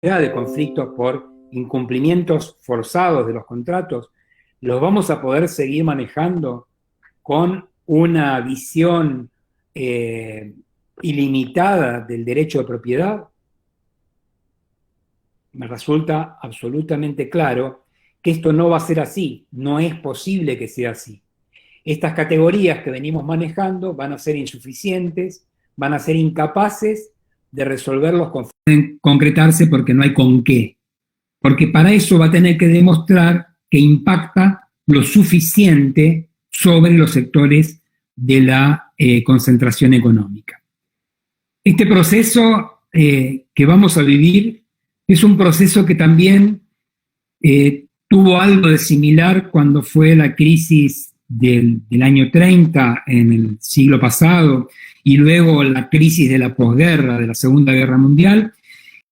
de conflictos por incumplimientos forzados de los contratos, los vamos a poder seguir manejando con una visión ilimitada del derecho de propiedad. Me resulta absolutamente claro que esto no va a ser así, no es posible que sea así. Estas categorías que venimos manejando van a ser insuficientes, van a ser incapaces de resolver los conflictos. Pueden concretarse porque no hay con qué. Porque para eso va a tener que demostrar que impacta lo suficiente sobre los sectores de la concentración económica. Este proceso que vamos a vivir es un proceso que también tuvo algo de similar cuando fue la crisis del año 30 en el siglo pasado y luego la crisis de la posguerra, de la Segunda Guerra Mundial.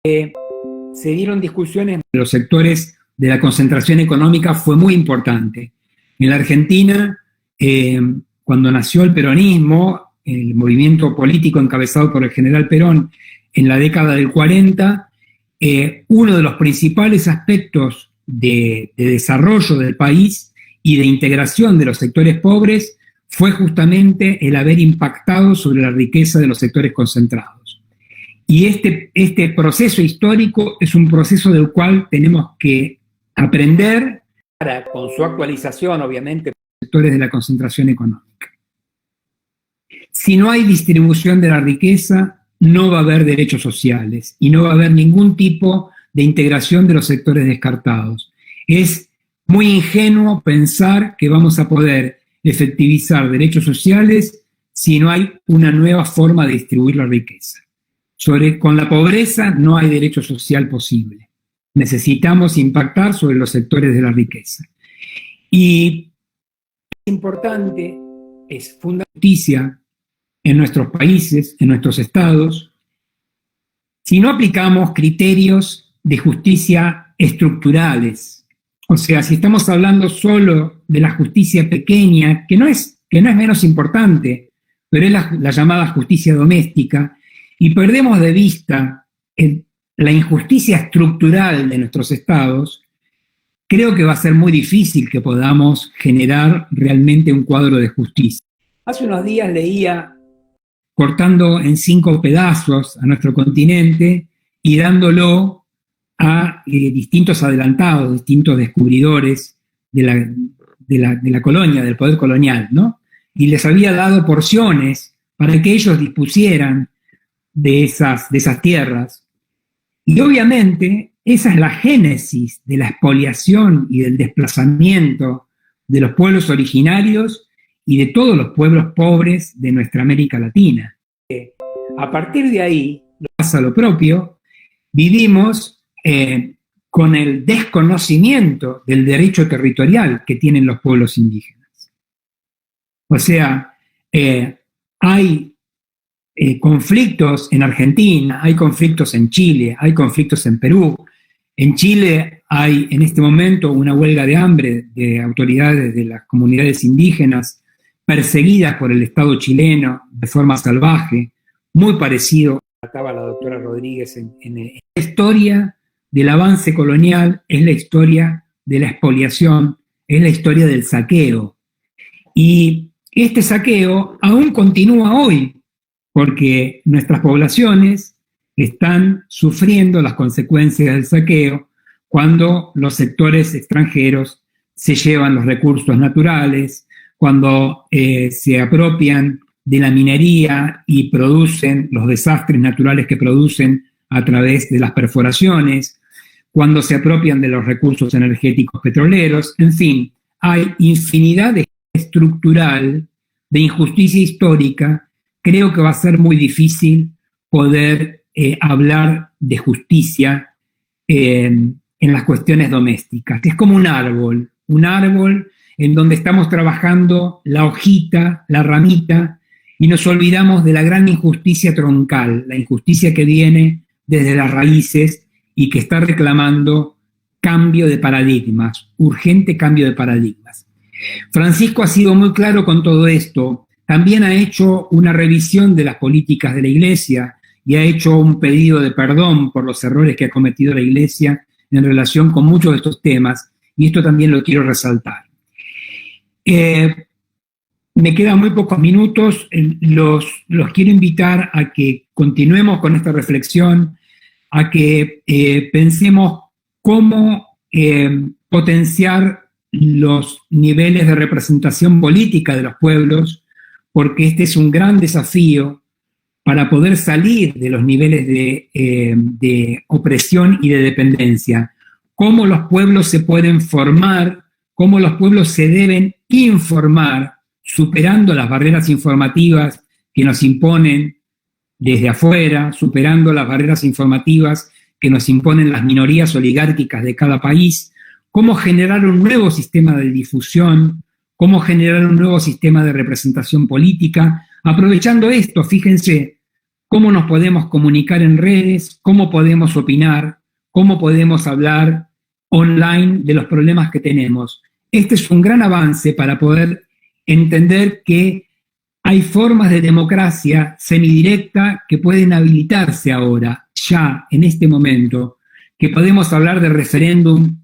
Se dieron discusiones de los sectores de la concentración económica, fue muy importante. En la Argentina, cuando nació el peronismo, el movimiento político encabezado por el general Perón en la década del 40, uno de los principales aspectos de desarrollo del país y de integración de los sectores pobres fue justamente el haber impactado sobre la riqueza de los sectores concentrados. Y este proceso histórico es un proceso del cual tenemos que aprender con su actualización, obviamente, los sectores de la concentración económica. Si no hay distribución de la riqueza, no va a haber derechos sociales y no va a haber ningún tipo de integración de los sectores descartados. Es muy ingenuo pensar que vamos a poder efectivizar derechos sociales si no hay una nueva forma de distribuir la riqueza. Con la pobreza no hay derecho social posible. Necesitamos impactar sobre los sectores de la riqueza. Y es importante, es fundamental justicia en nuestros países, en nuestros estados, si no aplicamos criterios de justicia estructurales. O sea, si estamos hablando solo de la justicia pequeña, que no es menos importante, pero es la llamada justicia doméstica, y perdemos de vista la injusticia estructural de nuestros estados, creo que va a ser muy difícil que podamos generar realmente un cuadro de justicia. Hace unos días leía cortando en 5 pedazos a nuestro continente y dándolo a distintos adelantados, distintos descubridores de la colonia, del poder colonial, ¿no? Y les había dado porciones para que ellos dispusieran de esas tierras. Y obviamente esa es la génesis de la expoliación y del desplazamiento de los pueblos originarios y de todos los pueblos pobres de nuestra América Latina. A partir de ahí, pasa lo propio, vivimos con el desconocimiento del derecho territorial que tienen los pueblos indígenas. O sea, hay conflictos en Argentina, hay conflictos en Chile, hay conflictos en Perú. En Chile hay en este momento una huelga de hambre de autoridades de las comunidades indígenas perseguidas por el Estado chileno de forma salvaje, muy parecido a lo que trataba la doctora Rodríguez en la historia del avance colonial, es la historia de la expoliación, es la historia del saqueo. Y este saqueo aún continúa hoy, porque nuestras poblaciones están sufriendo las consecuencias del saqueo cuando los sectores extranjeros se llevan los recursos naturales, cuando se apropian de la minería y producen los desastres naturales que producen a través de las perforaciones, cuando se apropian de los recursos energéticos petroleros, en fin, hay infinidad de estructural, de injusticia histórica. Creo que va a ser muy difícil poder hablar de justicia en las cuestiones domésticas. Es como un árbol en donde estamos trabajando la hojita, la ramita, y nos olvidamos de la gran injusticia troncal, la injusticia que viene desde las raíces y que está reclamando cambio de paradigmas, urgente cambio de paradigmas. Francisco ha sido muy claro con todo esto. También ha hecho una revisión de las políticas de la Iglesia y ha hecho un pedido de perdón por los errores que ha cometido la Iglesia en relación con muchos de estos temas, y esto también lo quiero resaltar. Me quedan muy pocos minutos, los quiero invitar a que continuemos con esta reflexión, a que pensemos cómo potenciar los niveles de representación política de los pueblos, porque este es un gran desafío para poder salir de los niveles de opresión y de dependencia. Cómo los pueblos se pueden formar, cómo los pueblos se deben informar, superando las barreras informativas que nos imponen desde afuera, superando las barreras informativas que nos imponen las minorías oligárquicas de cada país, cómo generar un nuevo sistema de difusión, cómo generar un nuevo sistema de representación política, aprovechando esto, fíjense, cómo nos podemos comunicar en redes, cómo podemos opinar, cómo podemos hablar online de los problemas que tenemos. Este es un gran avance para poder entender que hay formas de democracia semidirecta que pueden habilitarse ahora, ya en este momento, que podemos hablar de referéndum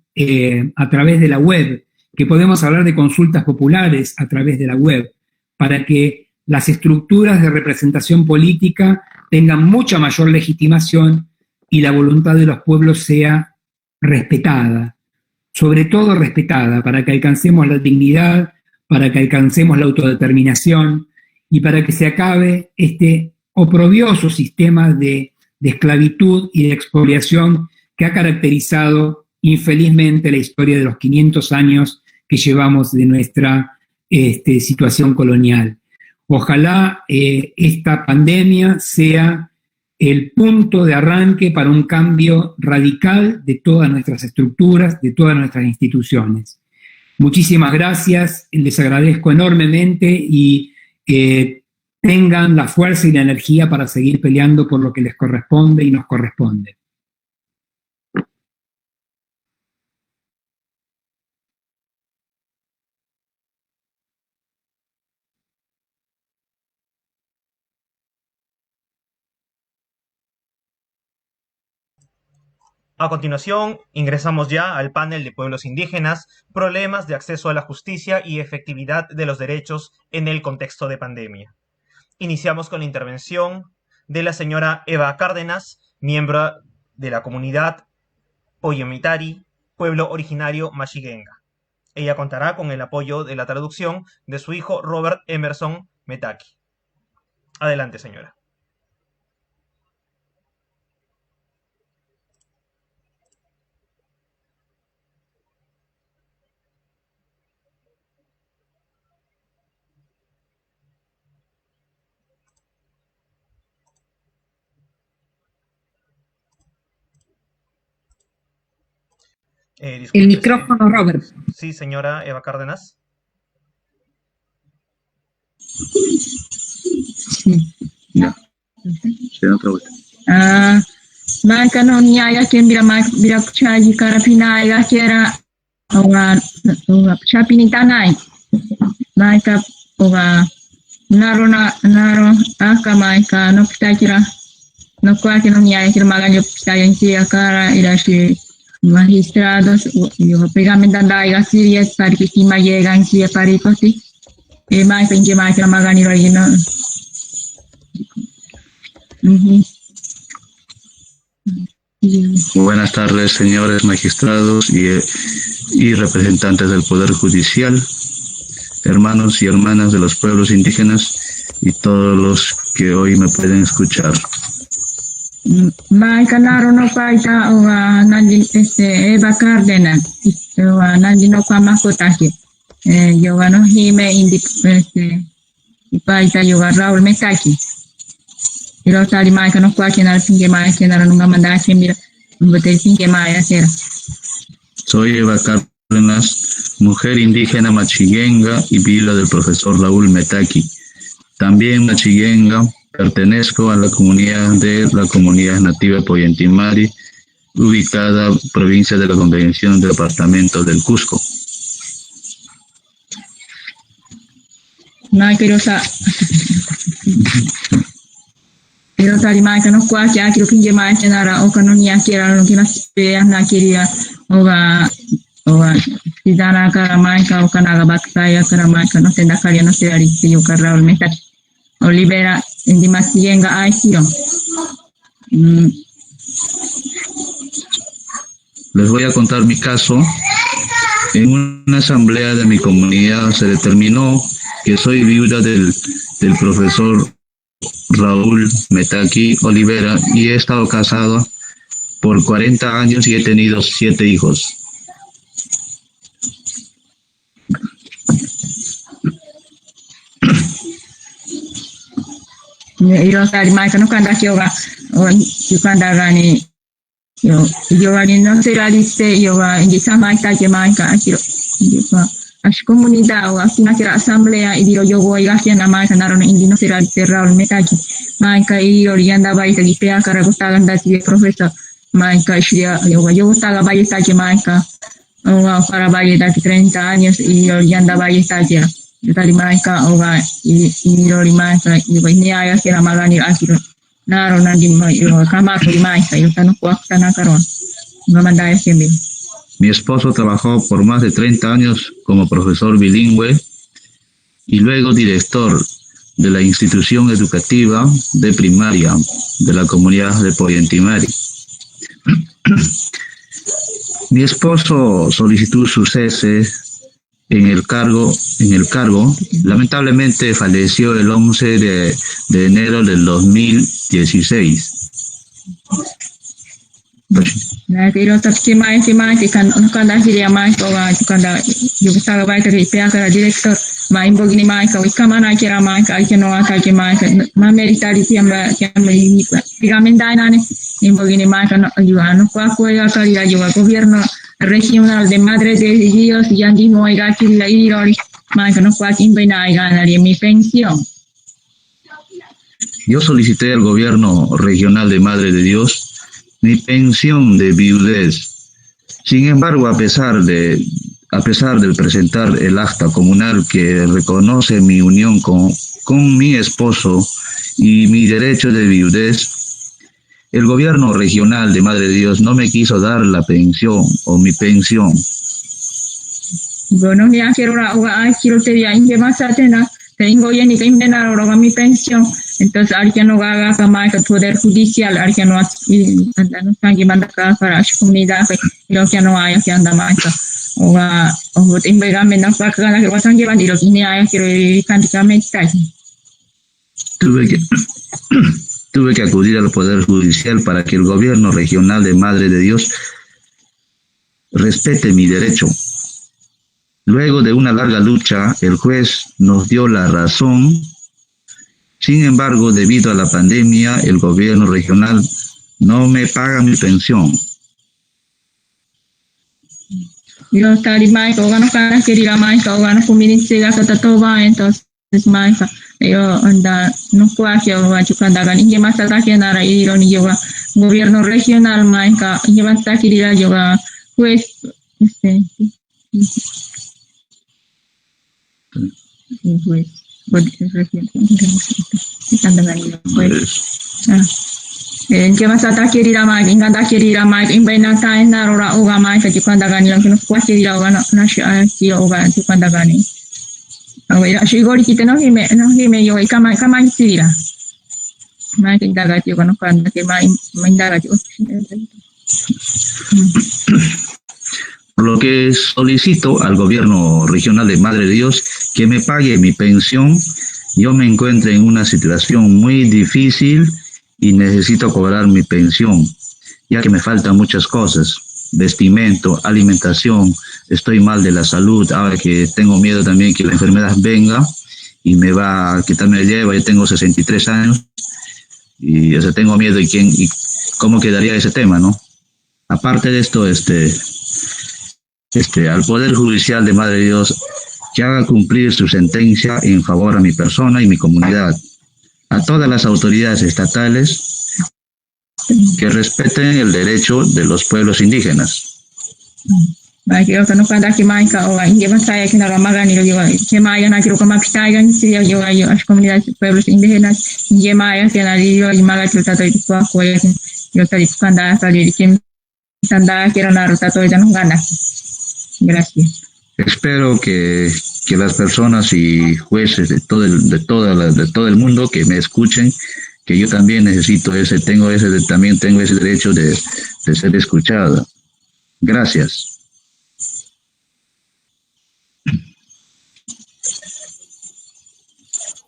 a través de la web, que podemos hablar de consultas populares a través de la web, para que las estructuras de representación política tengan mucha mayor legitimación y la voluntad de los pueblos sea respetada, sobre todo respetada, para que alcancemos la dignidad, para que alcancemos la autodeterminación y para que se acabe este oprobioso sistema de esclavitud y de expoliación que ha caracterizado infelizmente la historia de los 500 años que llevamos de nuestra situación colonial. Ojalá esta pandemia sea el punto de arranque para un cambio radical de todas nuestras estructuras, de todas nuestras instituciones. Muchísimas gracias, les agradezco enormemente y tengan la fuerza y la energía para seguir peleando por lo que les corresponde y nos corresponde. A continuación, ingresamos ya al panel de pueblos indígenas, problemas de acceso a la justicia y efectividad de los derechos en el contexto de pandemia. Iniciamos con la intervención de la señora Eva Cárdenas, miembro de la comunidad Poyomitari, pueblo originario Mashigenga. Ella contará con el apoyo de la traducción de su hijo Robert Emerson Metaki. Adelante, señora. El micrófono, Robert. Sí, señora Eva Cárdenas. Ya. Maka no niya ken bira chaji karapina ya kera oga chapini tanai. Maka oga naro aka maka no pitakira no kwa que no niya kira maganyo pitayan kia kara irashi magistrados yo pegamento dai siria para que estima llegan si para così e mai penche mai que magani no. Buenas tardes, señores magistrados y representantes del Poder Judicial, hermanos y hermanas de los pueblos indígenas y todos los que hoy me pueden escuchar. Canaro no paita o Eva Cárdenas, Nandi no Kamakotaki, yo no hime y paita yo Raúl Metaki. Y los tarimai que no cualquier al fin que más que no nunca mandaste mira un bote fin que más hacer. Soy Eva Cárdenas, mujer indígena Mashigenga y vila del profesor Raúl Metaki. También Mashigenga, pertenezco a la comunidad nativa Poyentimari, ubicada provincia de la Convención, departamento del Cusco. No quiero pero tali maika no kwa kia kiro pinje maika nara o kanonia kira no kina spea na kiria oga sidana kara maika o kanaga baksaya kara maika no tenda karia no se ari yo kara ol meta Olivera indi masienga ai kiro. Les voy a contar mi caso. En una asamblea de mi comunidad se determinó que soy viuda del profesor Raúl Metaki Olivera y he estado casado por 40 años y he tenido 7 hijos. Iro tali maika no kanda kyoga o yukanda gani yo ni no se realice yo indi samaita que maika akiro as comunidad o así na kira asamblea y diro yo voy a na maika narono indi no se realice Raúl Metaki maika iro yanda baita di pea kara gustagan da si profesor maika shia yo gustaga baita que maika o para baita 30 años y yo yanda baita que tali maika oga iro maika yo ni aya kira magani akiro Naro nandi yo kama ko maika yo tano kwa kana karon no mandaya siempre. Mi esposo trabajó por más de 30 años como profesor bilingüe y luego director de la institución educativa de primaria de la comunidad de Poyentimari. Mi esposo solicitó su cese en el cargo. Lamentablemente falleció el 11 de enero del 2016. Na tiro tapke mai kan kanda hiria mai ko ga kanda yo saga bai ka pea kara director mai mbogini mai ka wikama na kira mai ka no aka ke mai ma meritari tiamba ni digamenda nane mbogini mai ka no ayuano kwa ya ka ya yo gobierno regional de Madre de Dios y andi no ga kila irori mai ka no kwa kimbaina ga mi pensión. Yo solicité al gobierno regional de Madre de Dios mi pensión de viudez. Sin embargo, a pesar del presentar el acta comunal que reconoce mi unión con mi esposo y mi derecho de viudez, el gobierno regional de Madre de Dios no me quiso dar la pensión o mi pensión. Bueno, ya quiero te diga, tengo ya ni que invenar ahora mi pensión. Entonces, alguien no haga más que el Poder Judicial, alguien no están llevando para su comunidad, y lo que no haya que anda más. O tengo que menos para que la que vas a llevar y lo que ni haya que cánticamente. Tuve que acudir al Poder Judicial para que el gobierno regional de Madre de Dios respete mi derecho. Luego de una larga lucha, el juez nos dio la razón. Sin embargo, debido a la pandemia, el gobierno regional no me paga mi pensión. Yo tadi maika ogano kana kiri maika ogano kuminitsi ga katatoba entonces maika yo anda no kwake o chukanda ga ninge masata ke nara iro ni yo gobierno regional maika lleva hasta kiri ga yo juez juez en que vas a taquerir a Mike, en cada querir a Mike, en Benata, en Narora, Oga Mike, que cuando gane, que nos puede querir a Oga, no Oga, que cuando gane. A ver, así Gori, que no gime yo, y cama y tira. Mike, en cada tío, cuando que me indaga yo. Por lo que solicito al gobierno regional de Madre de Dios que me pague mi pensión. Yo me encuentro en una situación muy difícil y necesito cobrar mi pensión, ya que me faltan muchas cosas, vestimento, alimentación, estoy mal de la salud, ahora que tengo miedo también que la enfermedad venga y me va a quitarme el lleva. Yo tengo 63 años y tengo miedo y cómo quedaría ese tema, ¿no? Aparte de esto, al Poder Judicial de Madre de Dios que haga cumplir su sentencia en favor a mi persona y mi comunidad. A todas las autoridades estatales que respeten el derecho de los pueblos indígenas. Baik, kalau kada kimaika o inge masaya kina ramagan yo kemaya na kiro kama pitaigan yo yo as comunidades pueblos indígenas inge maya que na yo imaga trata de kwa ko yo tari kanda tari kim tanda quiero na ruta to ya no gana. Gracias. Espero que las personas y jueces de todo el mundo que me escuchen, que yo también también tengo ese derecho de ser escuchado. Gracias.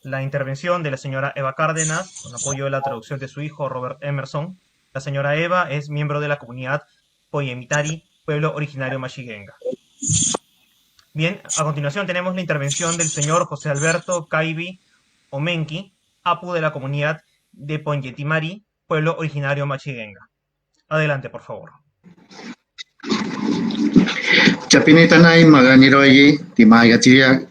La intervención de la señora Eva Cárdenas, con apoyo de la traducción de su hijo Robert Emerson. La señora Eva es miembro de la comunidad Poyemitari, pueblo originario Machiguenga. Bien, a continuación tenemos la intervención del señor José Alberto Caibi Omenki, apu de la comunidad de Poyetimari, pueblo originario Machiguenga. Adelante, por favor. Chapinitanay maganiroyi timagachiria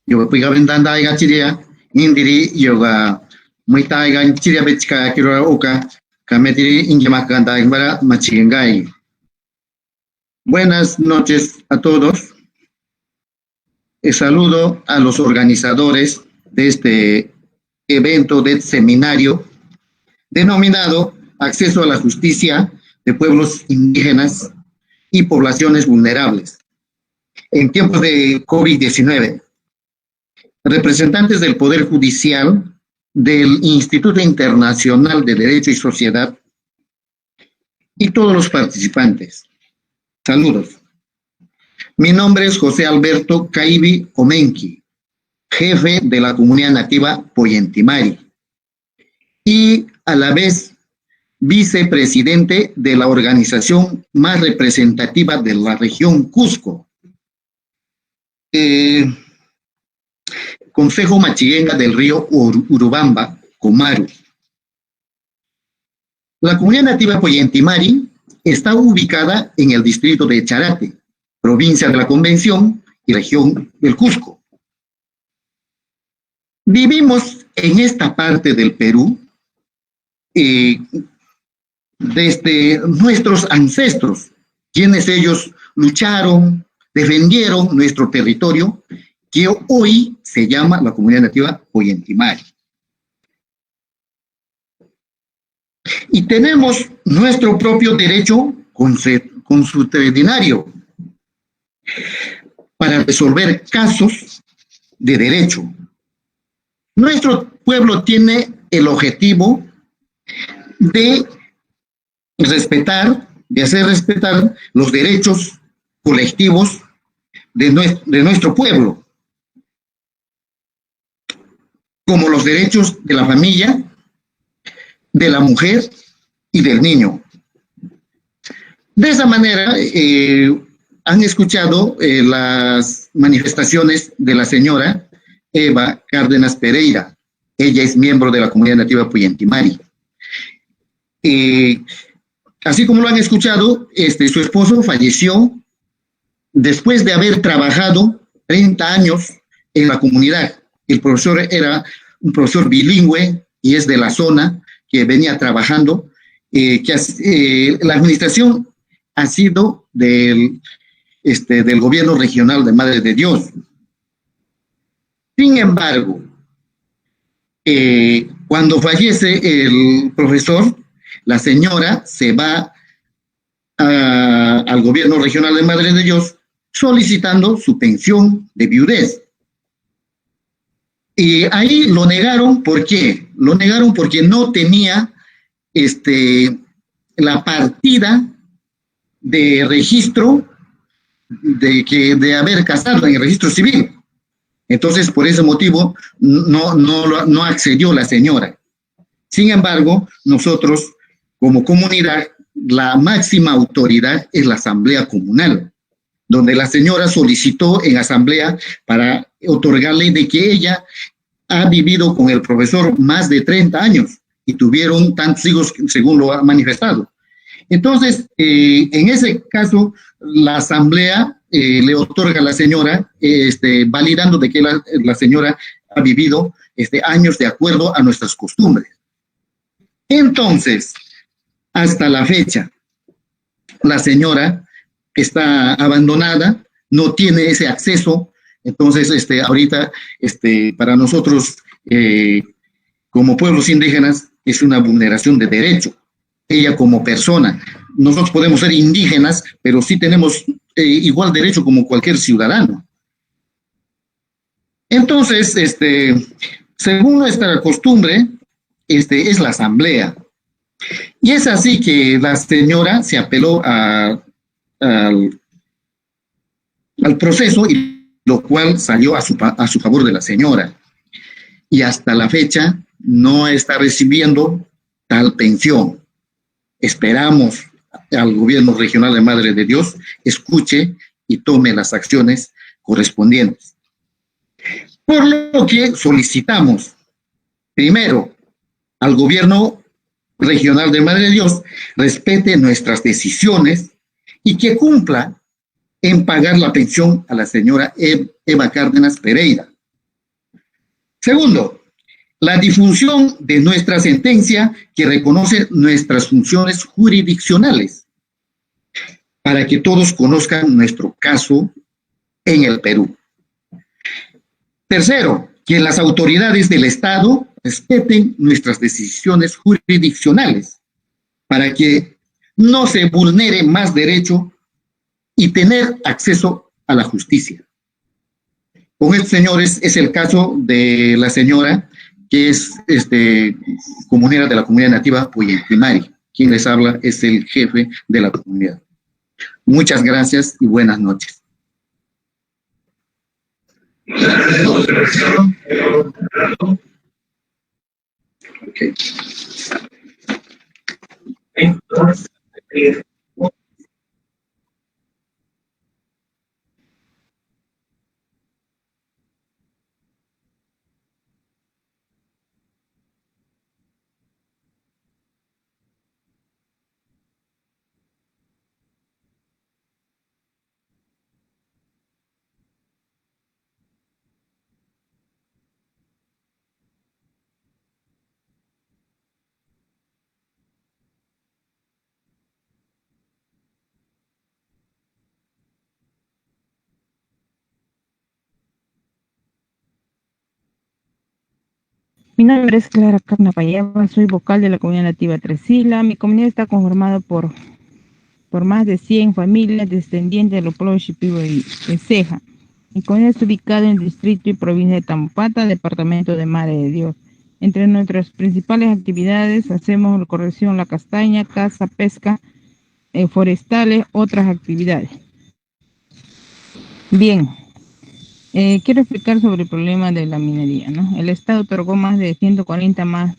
yoga pigavendanda igachiria indiri yoga muitaiga chiria bechka kiro oka kametiri ingemakanda imbara Machiguengai. Buenas noches a todos. Saludo a los organizadores de este evento, de este seminario denominado Acceso a la Justicia de Pueblos Indígenas y Poblaciones Vulnerables en tiempos de COVID-19. Representantes del Poder Judicial, del Instituto Internacional de Derecho y Sociedad y todos los participantes. Saludos. Mi nombre es José Alberto Caibi Omenki, jefe de la comunidad nativa Poyentimari y a la vez vicepresidente de la organización más representativa de la región Cusco, Consejo Machiguenga del Río Urubamba, Comaru. La comunidad nativa Poyentimari está ubicada en el distrito de Charate, provincia de la Convención y región del Cusco. Vivimos en esta parte del Perú desde nuestros ancestros, quienes ellos lucharon, defendieron nuestro territorio, que hoy se llama la comunidad nativa Poyentimari. Y tenemos nuestro propio derecho consuetudinario para resolver casos de derecho. Nuestro pueblo tiene el objetivo de hacer respetar los derechos colectivos de nuestro pueblo, como los derechos de la familia, de la mujer y del niño. De esa manera, han escuchado las manifestaciones de la señora Eva Cárdenas Pereira. Ella es miembro de la comunidad nativa Poyentimari. Así como lo han escuchado, su esposo falleció después de haber trabajado 30 años en la comunidad. El profesor era un profesor bilingüe y es de la zona que venía trabajando. La administración ha sido del gobierno regional de Madre de Dios. Sin embargo, cuando fallece el profesor, la señora se va al gobierno regional de Madre de Dios solicitando su pensión de viudez. Y ahí lo negaron. ¿Por qué? Lo negaron porque no tenía la partida de registro de haber casado en el registro civil. Entonces, por ese motivo, no accedió la señora. Sin embargo, nosotros, como comunidad, la máxima autoridad es la Asamblea Comunal, donde la señora solicitó en asamblea para otorgarle de que ella ha vivido con el profesor más de 30 años y tuvieron tantos hijos según lo ha manifestado. Entonces, en ese caso, la asamblea le otorga a la señora, validando de que la señora ha vivido años de acuerdo a nuestras costumbres. Entonces, hasta la fecha, la señora está abandonada, no tiene ese acceso. Entonces, ahorita, para nosotros, como pueblos indígenas, es una vulneración de derecho. Ella como persona, nosotros podemos ser indígenas, pero sí tenemos igual derecho como cualquier ciudadano. Entonces, según nuestra costumbre, es la asamblea. Y es así que la señora se apeló al proceso, y lo cual salió a su favor de la señora. Y hasta la fecha no está recibiendo tal pensión. Esperamos al gobierno regional de Madre de Dios escuche y tome las acciones correspondientes. Por lo que solicitamos, primero, al gobierno regional de Madre de Dios respete nuestras decisiones y que cumpla en pagar la pensión a la señora Eva Cárdenas Pereira. Segundo, la difusión de nuestra sentencia que reconoce nuestras funciones jurisdiccionales para que todos conozcan nuestro caso en el Perú. Tercero, que las autoridades del Estado respeten nuestras decisiones jurisdiccionales para que no se vulnere más derecho y tener acceso a la justicia. Con estos señores es el caso de la señora que es comunera de la comunidad nativa Puyehtimari. Quien les habla es el jefe de la comunidad. Muchas gracias y buenas noches. Okay. Mi nombre es Clara Carna Payaba, soy vocal de la comunidad nativa Tres Islas. Mi comunidad está conformada por más de 100 familias descendientes de los pueblos Shipibo y Ceja. Mi comunidad está ubicada en el distrito y provincia de Tampata, departamento de Madre de Dios. Entre nuestras principales actividades hacemos recolección la castaña, caza, pesca, forestales, otras actividades. Bien. Quiero explicar sobre el problema de la minería, ¿no? El Estado otorgó más de 140 más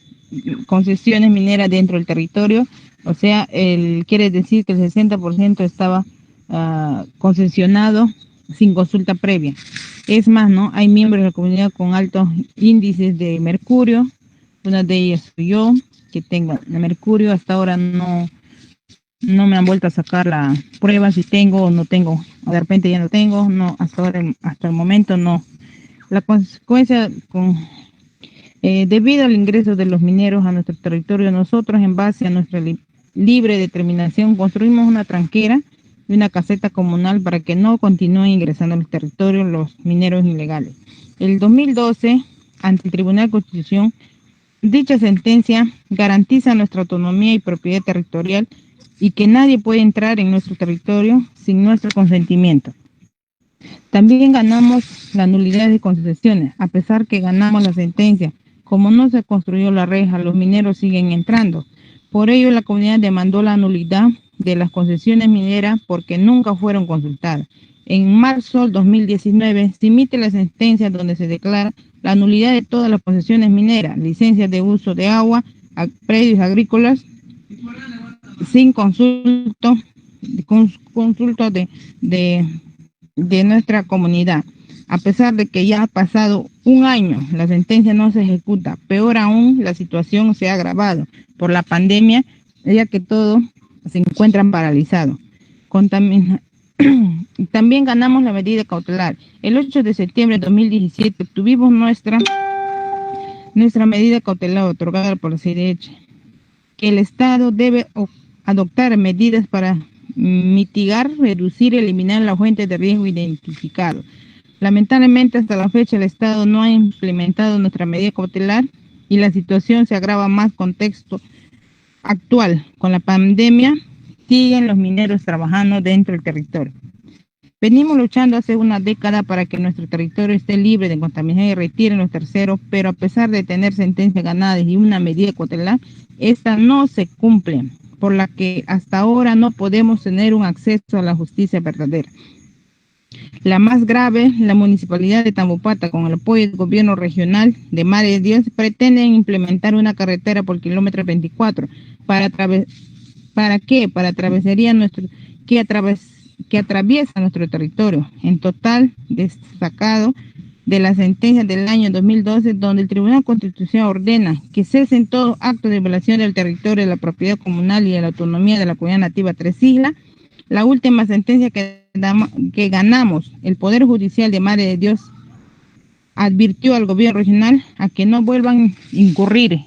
concesiones mineras dentro del territorio, o sea, quiere decir que el 60% estaba concesionado sin consulta previa. Es más, ¿no? Hay miembros de la comunidad con altos índices de mercurio, una de ellas soy yo, que tengo mercurio, hasta ahora no me han vuelto a sacar la prueba si tengo o no tengo, de repente ya no tengo, no, hasta el momento no. La consecuencia debido al ingreso de los mineros a nuestro territorio, nosotros en base a nuestra libre determinación construimos una tranquera y una caseta comunal para que no continúen ingresando al territorio los mineros ilegales. El 2012, ante el Tribunal de Constitución, dicha sentencia garantiza nuestra autonomía y propiedad territorial y que nadie puede entrar en nuestro territorio sin nuestro consentimiento. También ganamos la nulidad de concesiones, a pesar que ganamos la sentencia. Como no se construyó la reja, los mineros siguen entrando. Por ello, la comunidad demandó la nulidad de las concesiones mineras porque nunca fueron consultadas. En marzo del 2019 se emite la sentencia donde se declara la nulidad de todas las concesiones mineras, licencias de uso de agua, predios agrícolas, sin consulta de nuestra comunidad. A pesar de que ya ha pasado un año, la sentencia no se ejecuta. Peor aún, la situación se ha agravado por la pandemia, ya que todo se encuentra paralizado. También ganamos la medida cautelar. El 8 de septiembre de 2017 obtuvimos nuestra medida cautelar otorgada por la CIDH, que el Estado debe adoptar medidas para mitigar, reducir y eliminar las fuentes de riesgo identificados. Lamentablemente, hasta la fecha, el Estado no ha implementado nuestra medida cautelar y la situación se agrava más contexto actual. Con la pandemia, siguen los mineros trabajando dentro del territorio. Venimos luchando hace una década para que nuestro territorio esté libre de contaminación y retiren los terceros, pero a pesar de tener sentencias ganadas y una medida cautelar, esta no se cumple, por la que hasta ahora no podemos tener un acceso a la justicia verdadera. La más grave, la municipalidad de Tambopata, con el apoyo del gobierno regional de Madre de Dios, pretenden implementar una carretera por kilómetro 24 ¿Para qué? Para atravesaría que atraviesa nuestro territorio. En total, destacado de la sentencia del año 2012, donde el Tribunal Constitucional ordena que cesen todos actos de violación del territorio, de la propiedad comunal y de la autonomía de la comunidad nativa Tres Islas. La última sentencia que ganamos, el Poder Judicial de Madre de Dios advirtió al gobierno regional a que no vuelvan a incurrir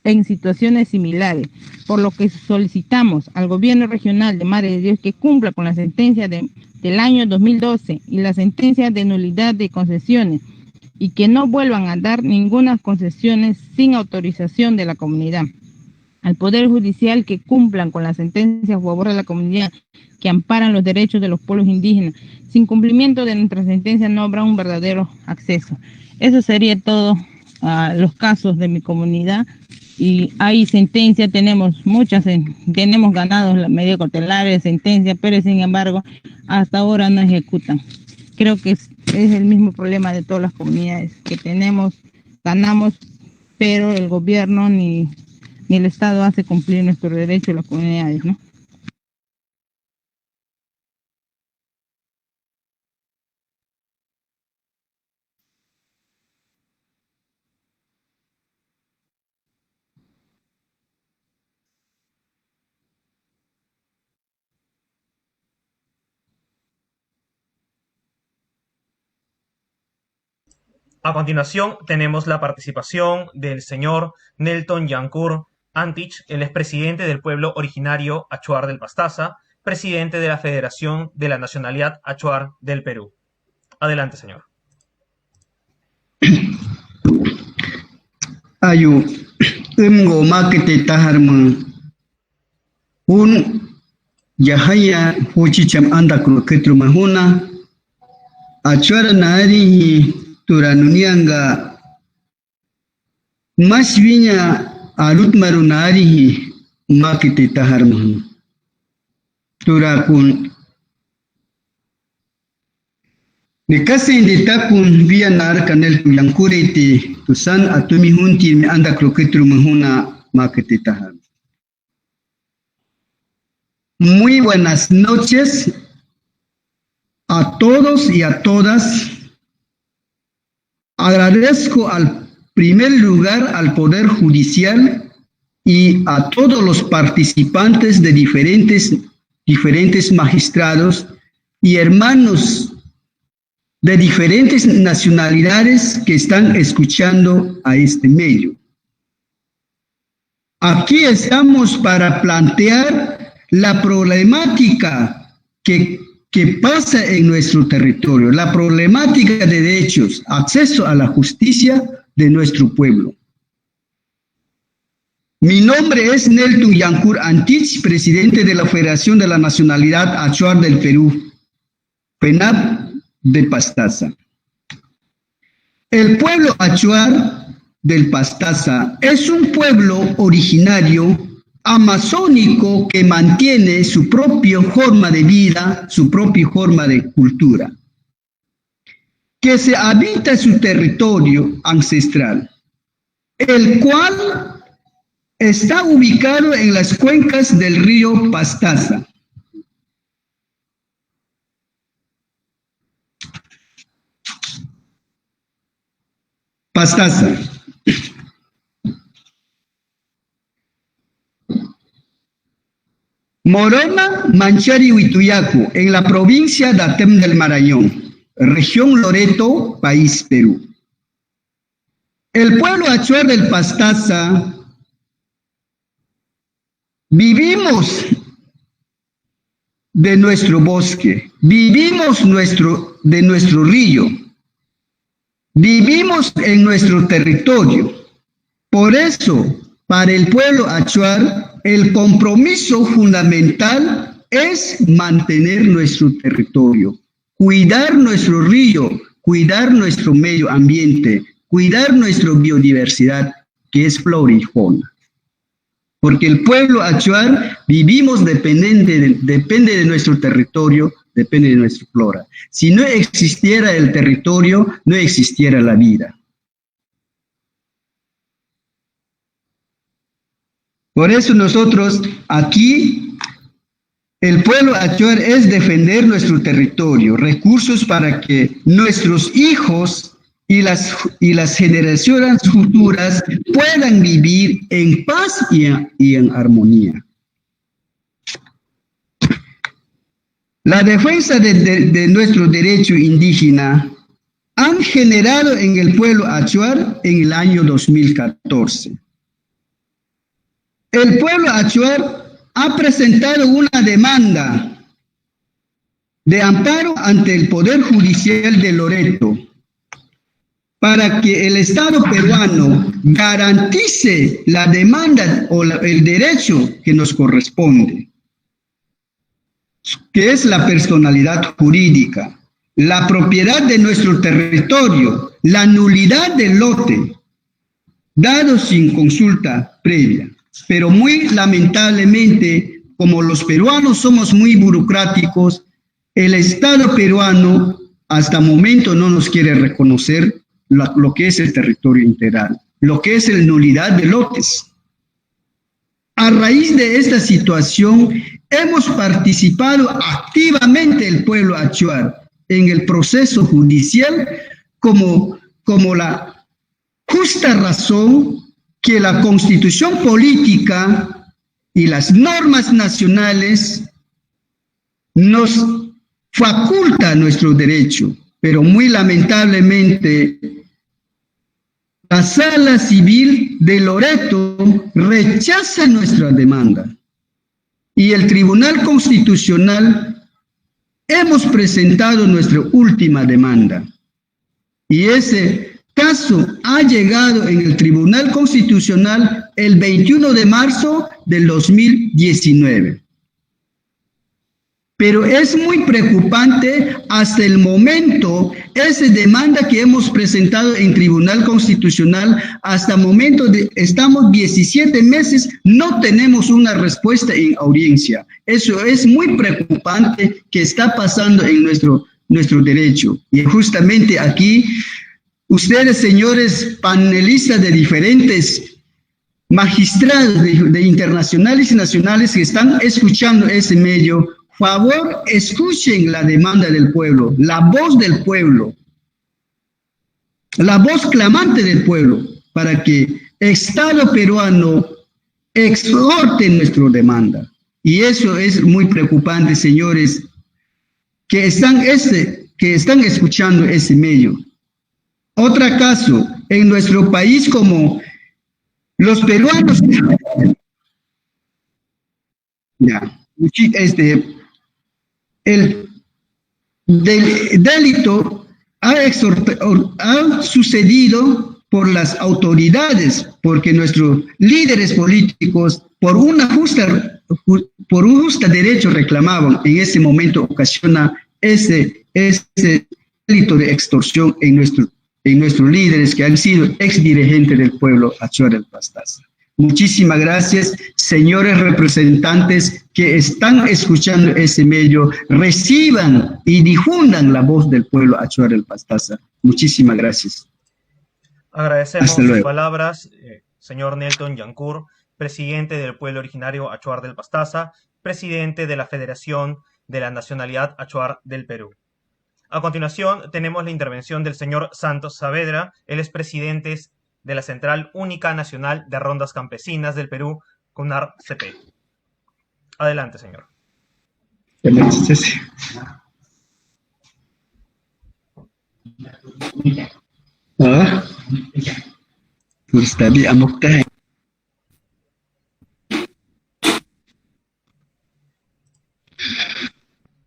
en situaciones similares, por lo que solicitamos al gobierno regional de Madre de Dios que cumpla con la sentencia del año 2012 y la sentencia de nulidad de concesiones y que no vuelvan a dar ninguna concesiones sin autorización de la comunidad. Al Poder Judicial que cumplan con la sentencia a favor de la comunidad que amparan los derechos de los pueblos indígenas. Sin cumplimiento de nuestra sentencia no habrá un verdadero acceso. Eso sería todo los casos de mi comunidad. Y hay sentencias, tenemos muchas, tenemos ganados la medida cautelar de sentencia, pero sin embargo hasta ahora no ejecutan. Creo que es el mismo problema de todas las comunidades que tenemos, ganamos, pero el gobierno ni el Estado hace cumplir nuestros derechos de las comunidades, ¿no? A continuación, tenemos la participación del señor Nelton Yancur Antich, el expresidente del pueblo originario Achuar del Pastaza, presidente de la Federación de la Nacionalidad Achuar del Perú. Adelante, señor. Ayu, makete taharman. Yahaya huchicham anda kroketru mahuna. Achuara nari turanunianga. Mas viña alut marunari makete taharman. Turakun. Nikasin de takun via nar kanel tuyankurete tusan atumi hunti me anda kroketru mahuna makete tahar. Muy buenas noches a todos y a todas. Agradezco al primer lugar al Poder Judicial y a todos los participantes de diferentes magistrados y hermanos de diferentes nacionalidades que están escuchando a este medio. Aquí estamos para plantear la problemática que pasa en nuestro territorio, la problemática de derechos, acceso a la justicia de nuestro pueblo. Mi nombre es Nelton Yancur Antich, presidente de la Federación de la Nacionalidad Achuar del Perú, FENAP de Pastaza. El pueblo Achuar del Pastaza es un pueblo originario amazónico que mantiene su propia forma de vida, su propia forma de cultura, que se habita su territorio ancestral, el cual está ubicado en las cuencas del río Pastaza. Pastaza. Morona, Manchari, Huituyacu, en la provincia de Atem del Marañón, región Loreto, país Perú. El pueblo Achuar del Pastaza vivimos de nuestro bosque, vivimos de nuestro río, vivimos en nuestro territorio. Por eso, para el pueblo achuar, el compromiso fundamental es mantener nuestro territorio, cuidar nuestro río, cuidar nuestro medio ambiente, cuidar nuestra biodiversidad, que es flora y fauna. Porque el pueblo achuar vivimos depende de nuestro territorio, depende de nuestra flora. Si no existiera el territorio, no existiera la vida. Por eso nosotros aquí, el pueblo achuar es defender nuestro territorio, recursos para que nuestros hijos y las generaciones futuras puedan vivir en paz y en armonía. La defensa de nuestro derecho indígena han generado en el pueblo achuar en el año 2014. El pueblo achuar ha presentado una demanda de amparo ante el Poder Judicial de Loreto para que el Estado peruano garantice la demanda o el derecho que nos corresponde, que es la personalidad jurídica, la propiedad de nuestro territorio, la nulidad del lote, dado sin consulta previa. Pero muy lamentablemente, como los peruanos somos muy burocráticos, el Estado peruano hasta el momento no nos quiere reconocer lo que es el territorio integral, lo que es la nulidad de lotes. A raíz de esta situación, hemos participado activamente el pueblo achuar en el proceso judicial como la justa razón que la constitución política y las normas nacionales nos faculta nuestro derecho, pero muy lamentablemente la Sala Civil de Loreto rechaza nuestra demanda y el Tribunal Constitucional hemos presentado nuestra última demanda y ese caso ha llegado en el Tribunal Constitucional el 21 de marzo del 2019. Pero es muy preocupante hasta el momento esa demanda que hemos presentado en Tribunal Constitucional. Hasta el momento estamos 17 meses, no tenemos una respuesta en audiencia. Eso es muy preocupante que está pasando en nuestro derecho. Y justamente aquí, ustedes, señores panelistas de diferentes magistrados de internacionales y nacionales que están escuchando ese medio, favor, escuchen la demanda del pueblo, la voz del pueblo, la voz clamante del pueblo, para que el Estado peruano exhorte nuestra demanda. Y eso es muy preocupante, señores, que están escuchando ese medio. Otro caso, en nuestro país, como los peruanos, el delito ha sucedido por las autoridades, porque nuestros líderes políticos, por un justo derecho reclamaban, en ese momento ocasiona ese delito de extorsión en nuestros líderes que han sido exdirigentes del pueblo achuar del Pastaza. Muchísimas gracias, señores representantes que están escuchando ese medio, reciban y difundan la voz del pueblo achuar del Pastaza. Muchísimas gracias. Agradecemos sus palabras, señor Nelton Yancur, presidente del pueblo originario achuar del Pastaza, presidente de la Federación de la Nacionalidad Achuar del Perú. A continuación, tenemos la intervención del señor Santos Saavedra, él es presidente de la Central Única Nacional de Rondas Campesinas del Perú, CUNAR-CP. Adelante, señor.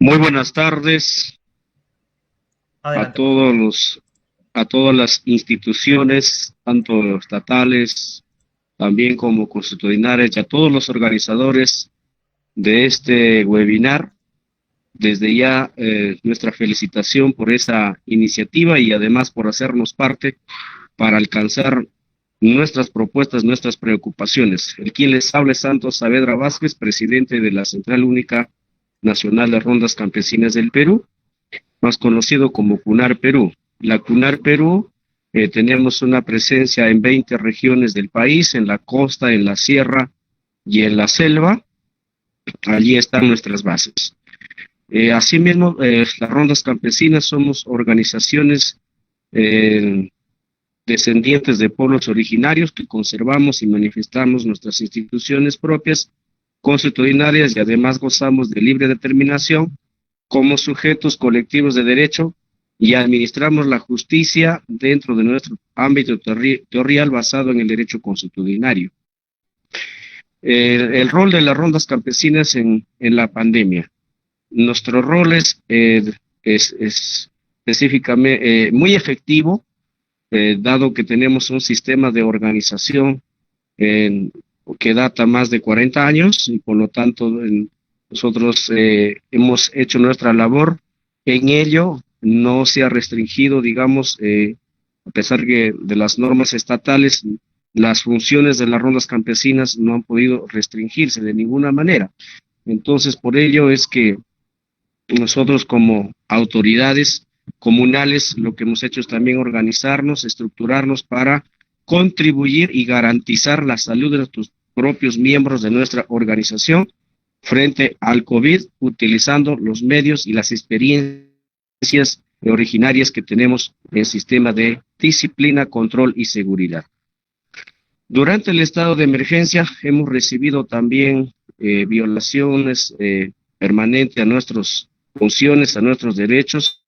Muy buenas tardes a Adelante. a todas las instituciones, tanto estatales, también como constitucionales, y a todos los organizadores de este webinar. Desde ya nuestra felicitación por esa iniciativa y además por hacernos parte para alcanzar nuestras propuestas, nuestras preocupaciones. El quien les habla es Santos Saavedra Vázquez, presidente de la Central Única Nacional de Rondas Campesinas del Perú, más conocido como CUNAR Perú. La CUNAR Perú tenemos una presencia en 20 regiones del país, en la costa, en la sierra y en la selva. Allí están nuestras bases. Asimismo, las rondas campesinas somos organizaciones descendientes de pueblos originarios que conservamos y manifestamos nuestras instituciones propias, constitucionarias, y además gozamos de libre determinación como sujetos colectivos de derecho y administramos la justicia dentro de nuestro ámbito territorial basado en el derecho constitucionario. El rol de las rondas campesinas en la pandemia. Nuestro rol es específicamente muy efectivo, dado que tenemos un sistema de organización que data más de 40 años y por lo tanto nosotros hemos hecho nuestra labor. En ello no se ha restringido, digamos, a pesar que de las normas estatales, las funciones de las rondas campesinas no han podido restringirse de ninguna manera. Entonces, por ello es que nosotros como autoridades comunales lo que hemos hecho es también organizarnos, estructurarnos para contribuir y garantizar la salud de nuestros propios miembros de nuestra organización frente al COVID, utilizando los medios y las experiencias originarias que tenemos en el sistema de disciplina, control y seguridad. Durante el estado de emergencia hemos recibido también violaciones permanentes a nuestras funciones, a nuestros derechos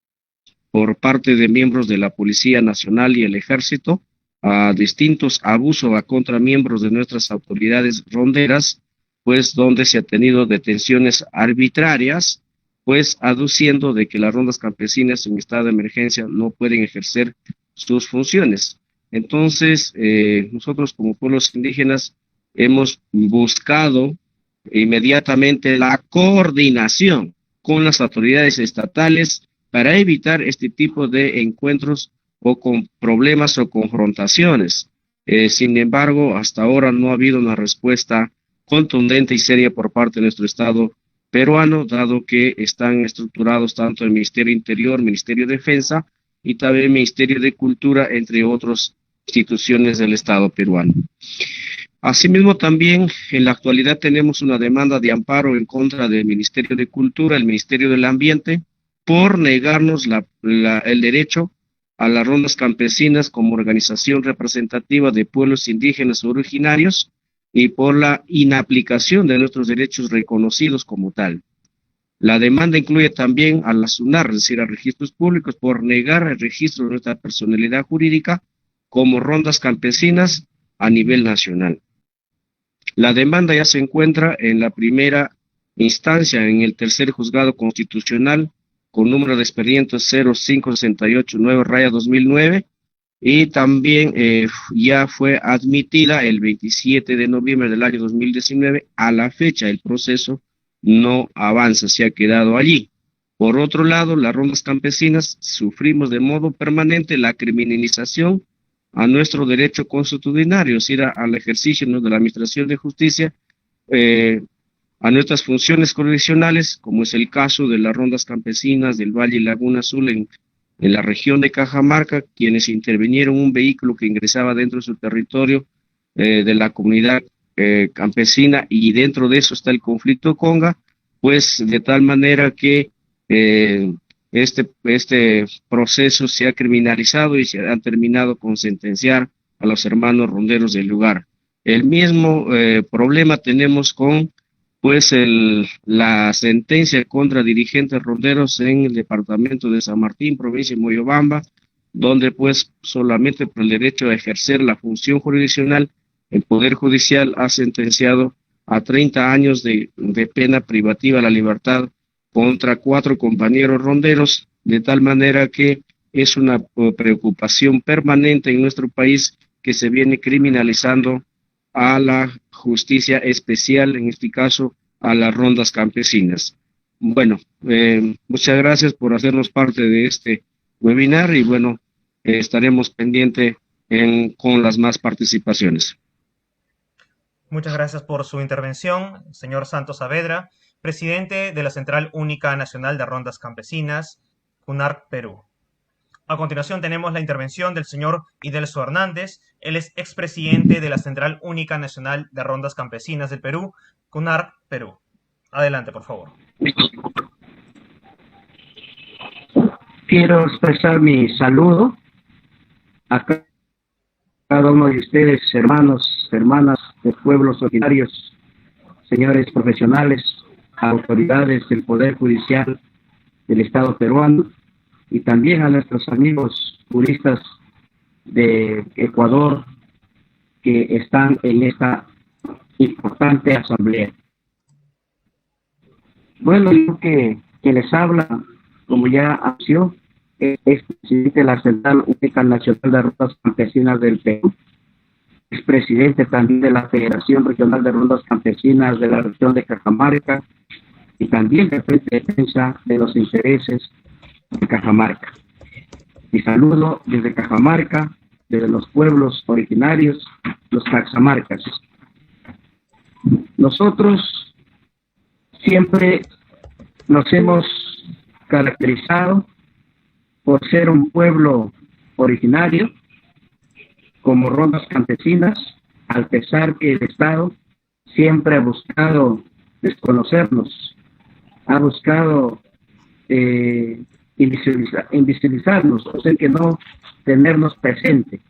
por parte de miembros de la Policía Nacional y el Ejército, a distintos abusos a contra miembros de nuestras autoridades ronderas, pues donde se ha tenido detenciones arbitrarias, pues aduciendo de que las rondas campesinas en estado de emergencia no pueden ejercer sus funciones. Entonces, nosotros como pueblos indígenas hemos buscado inmediatamente la coordinación con las autoridades estatales para evitar este tipo de encuentros o con problemas o confrontaciones. Sin embargo, hasta ahora no ha habido una respuesta contundente y seria por parte de nuestro Estado peruano, dado que están estructurados tanto el Ministerio Interior, Ministerio de Defensa y también el Ministerio de Cultura, entre otras instituciones del Estado peruano. Asimismo, también en la actualidad tenemos una demanda de amparo en contra del Ministerio de Cultura, el Ministerio del Ambiente, por negarnos el derecho a las rondas campesinas como organización representativa de pueblos indígenas originarios y por la inaplicación de nuestros derechos reconocidos como tal. La demanda incluye también a la SUNAR, es decir, a registros públicos, por negar el registro de nuestra personalidad jurídica como rondas campesinas a nivel nacional. La demanda ya se encuentra en la primera instancia, en el tercer juzgado constitucional, con número de expediente 05689/2009, y también ya fue admitida el 27 de noviembre del año 2019. A la fecha el proceso no avanza, se ha quedado allí. Por otro lado, las rondas campesinas sufrimos de modo permanente la criminalización a nuestro derecho constitucionario, es decir, al ejercicio de la administración de justicia, a nuestras funciones jurisdiccionales, como es el caso de las rondas campesinas del Valle Laguna Azul en la región de Cajamarca, quienes intervinieron un vehículo que ingresaba dentro de su territorio de la comunidad campesina, y dentro de eso está el conflicto Conga, pues de tal manera que este proceso se ha criminalizado y se han terminado con sentenciar a los hermanos ronderos del lugar. El mismo problema tenemos con la sentencia contra dirigentes ronderos en el departamento de San Martín, provincia de Moyobamba, donde pues solamente por el derecho a ejercer la función jurisdiccional, el Poder Judicial ha sentenciado a 30 años de pena privativa de la libertad contra 4 compañeros ronderos, de tal manera que es una preocupación permanente en nuestro país que se viene criminalizando a la justicia especial, en este caso a las rondas campesinas. Bueno, muchas gracias por hacernos parte de este webinar y bueno, estaremos pendientes con las más participaciones. Muchas gracias por su intervención, señor Santos Saavedra, presidente de la Central Única Nacional de Rondas Campesinas, CUNARC Perú. A continuación tenemos la intervención del señor Idelso Hernández. Él es expresidente de la Central Única Nacional de Rondas Campesinas del Perú, CUNARC Perú. Adelante, por favor. Quiero expresar mi saludo a cada uno de ustedes, hermanos, hermanas de pueblos originarios, señores profesionales, autoridades del Poder Judicial del Estado peruano, y también a nuestros amigos juristas de Ecuador que están en esta importante asamblea. Bueno, yo que les habla, como ya anunció, es presidente de la Central Única Nacional de Rondas Campesinas del Perú, es presidente también de la Federación Regional de Rondas Campesinas de la región de Cajamarca y también de Frente de Defensa de los Intereses de Cajamarca. Mi saludo desde Cajamarca, desde los pueblos originarios, los caxamarcas. Nosotros siempre nos hemos caracterizado por ser un pueblo originario, como rondas campesinas, al pesar que el Estado siempre ha buscado desconocernos, ha buscado invisibilizarnos, o sea que no tenernos presente.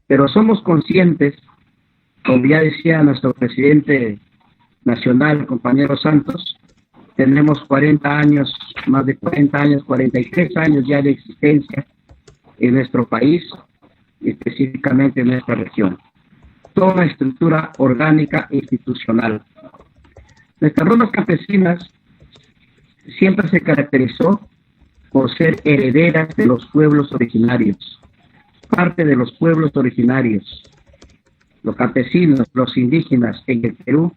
Pero somos conscientes, como ya decía nuestro presidente nacional, compañero Santos, tenemos 40 años, más de 40 años, 43 años ya de existencia en nuestro país, específicamente en nuestra región. Toda una estructura orgánica e institucional. Nuestras rondas campesinas siempre se caracterizó por ser herederas de los pueblos originarios, parte de los pueblos originarios. Los campesinos, los indígenas en el Perú,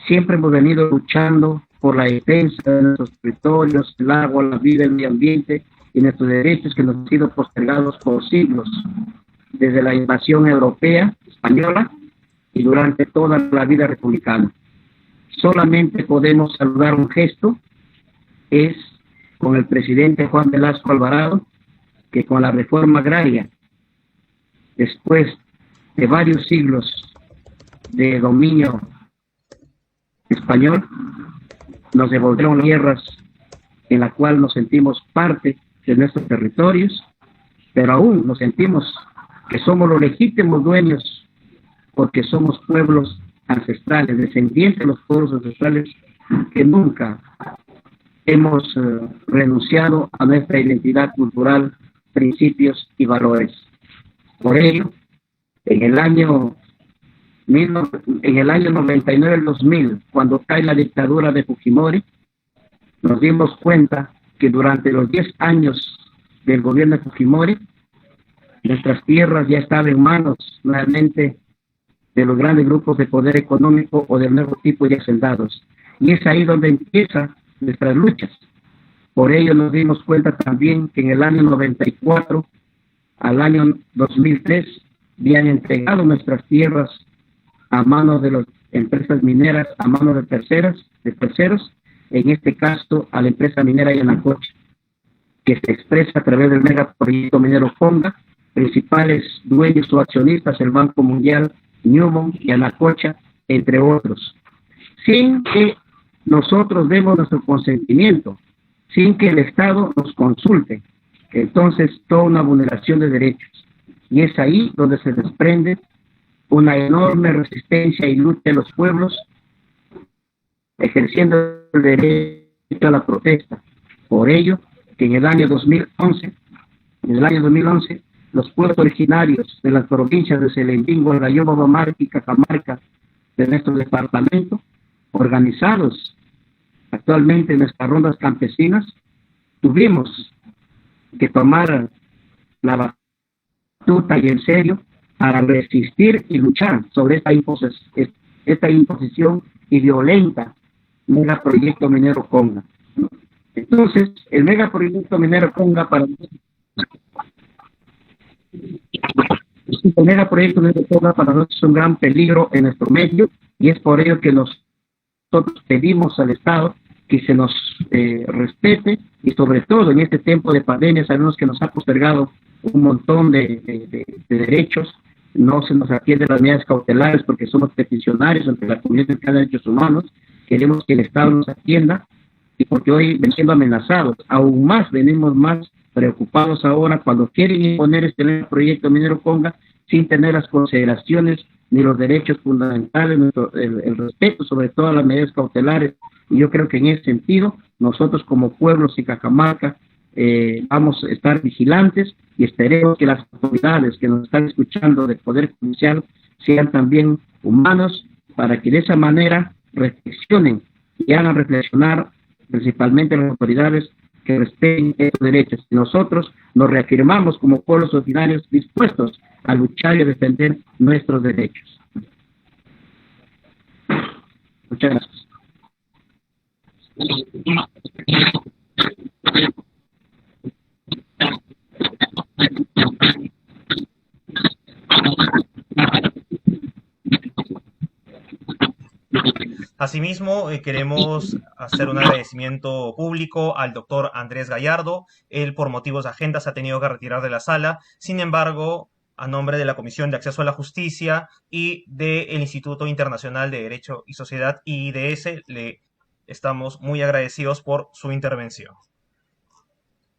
siempre hemos venido luchando por la defensa de nuestros territorios, el agua, la vida, el medio ambiente y nuestros derechos que nos han sido postergados por siglos, desde la invasión europea, española, y durante toda la vida republicana. Solamente podemos saludar un gesto, es con el presidente Juan Velasco Alvarado, que con la reforma agraria, después de varios siglos de dominio español, nos devolvieron tierras en la cual nos sentimos parte de nuestros territorios, pero aún nos sentimos que somos los legítimos dueños porque somos pueblos ancestrales, descendientes de los pueblos ancestrales que nunca hemos renunciado a nuestra identidad cultural, principios y valores. Por ello, en el año 99-2000, cuando cae la dictadura de Fujimori, nos dimos cuenta que durante los 10 años del gobierno de Fujimori, nuestras tierras ya estaban en manos nuevamente de los grandes grupos de poder económico o del nuevo tipo de hacendados. Y es ahí donde empiezan nuestras luchas. Por ello nos dimos cuenta también que en el año 94 al año 2003 habían entregado nuestras tierras a manos de las empresas mineras, a manos de terceros, en este caso a la empresa minera Yanacocha, que se expresa a través del megaproyecto minero Fonga, principales dueños o accionistas, el Banco Mundial, Newmont, Yanacocha, entre otros, sin que nosotros demos nuestro consentimiento, sin que el Estado nos consulte. Entonces, toda una vulneración de derechos. Y es ahí donde se desprende una enorme resistencia y lucha de los pueblos, ejerciendo el derecho a la protesta. Por ello, que en el año 2011, los pueblos originarios de las provincias de Selembingo, Rayobo, Bamarca y Cajamarca de nuestro departamento, organizados Actualmente en nuestras rondas campesinas tuvimos que tomar la batuta y en serio para resistir y luchar sobre esta imposición y violenta megaproyecto minero Conga. Entonces, el megaproyecto minero Conga para el megaproyecto minero Conga para nosotros es un gran peligro en nuestro medio, y es por ello que nosotros pedimos al Estado que se nos respete, y sobre todo en este tiempo de pandemia sabemos que nos ha postergado un montón de derechos. No se nos atiende las medidas cautelares porque somos peticionarios ante la Comisión de Derechos Humanos. Queremos que el Estado nos atienda, y porque hoy venimos siendo amenazados, aún más venimos más preocupados ahora cuando quieren imponer este proyecto minero Conga sin tener las consideraciones ni los derechos fundamentales, el respeto sobre todo a las medidas cautelares. Y yo creo que en ese sentido nosotros como pueblos y Cajamarca vamos a estar vigilantes, y esperemos que las autoridades que nos están escuchando del Poder Judicial sean también humanos, para que de esa manera reflexionen y hagan reflexionar principalmente a las autoridades que respeten estos derechos. Y nosotros nos reafirmamos como pueblos originarios dispuestos a luchar y a defender nuestros derechos. Muchas gracias. Asimismo, queremos hacer un agradecimiento público al doctor Andrés Gallardo. Él, por motivos de agenda, se ha tenido que retirar de la sala. Sin embargo, a nombre de la Comisión de Acceso a la Justicia y del Instituto Internacional de Derecho y Sociedad, IIDS, le estamos muy agradecidos por su intervención.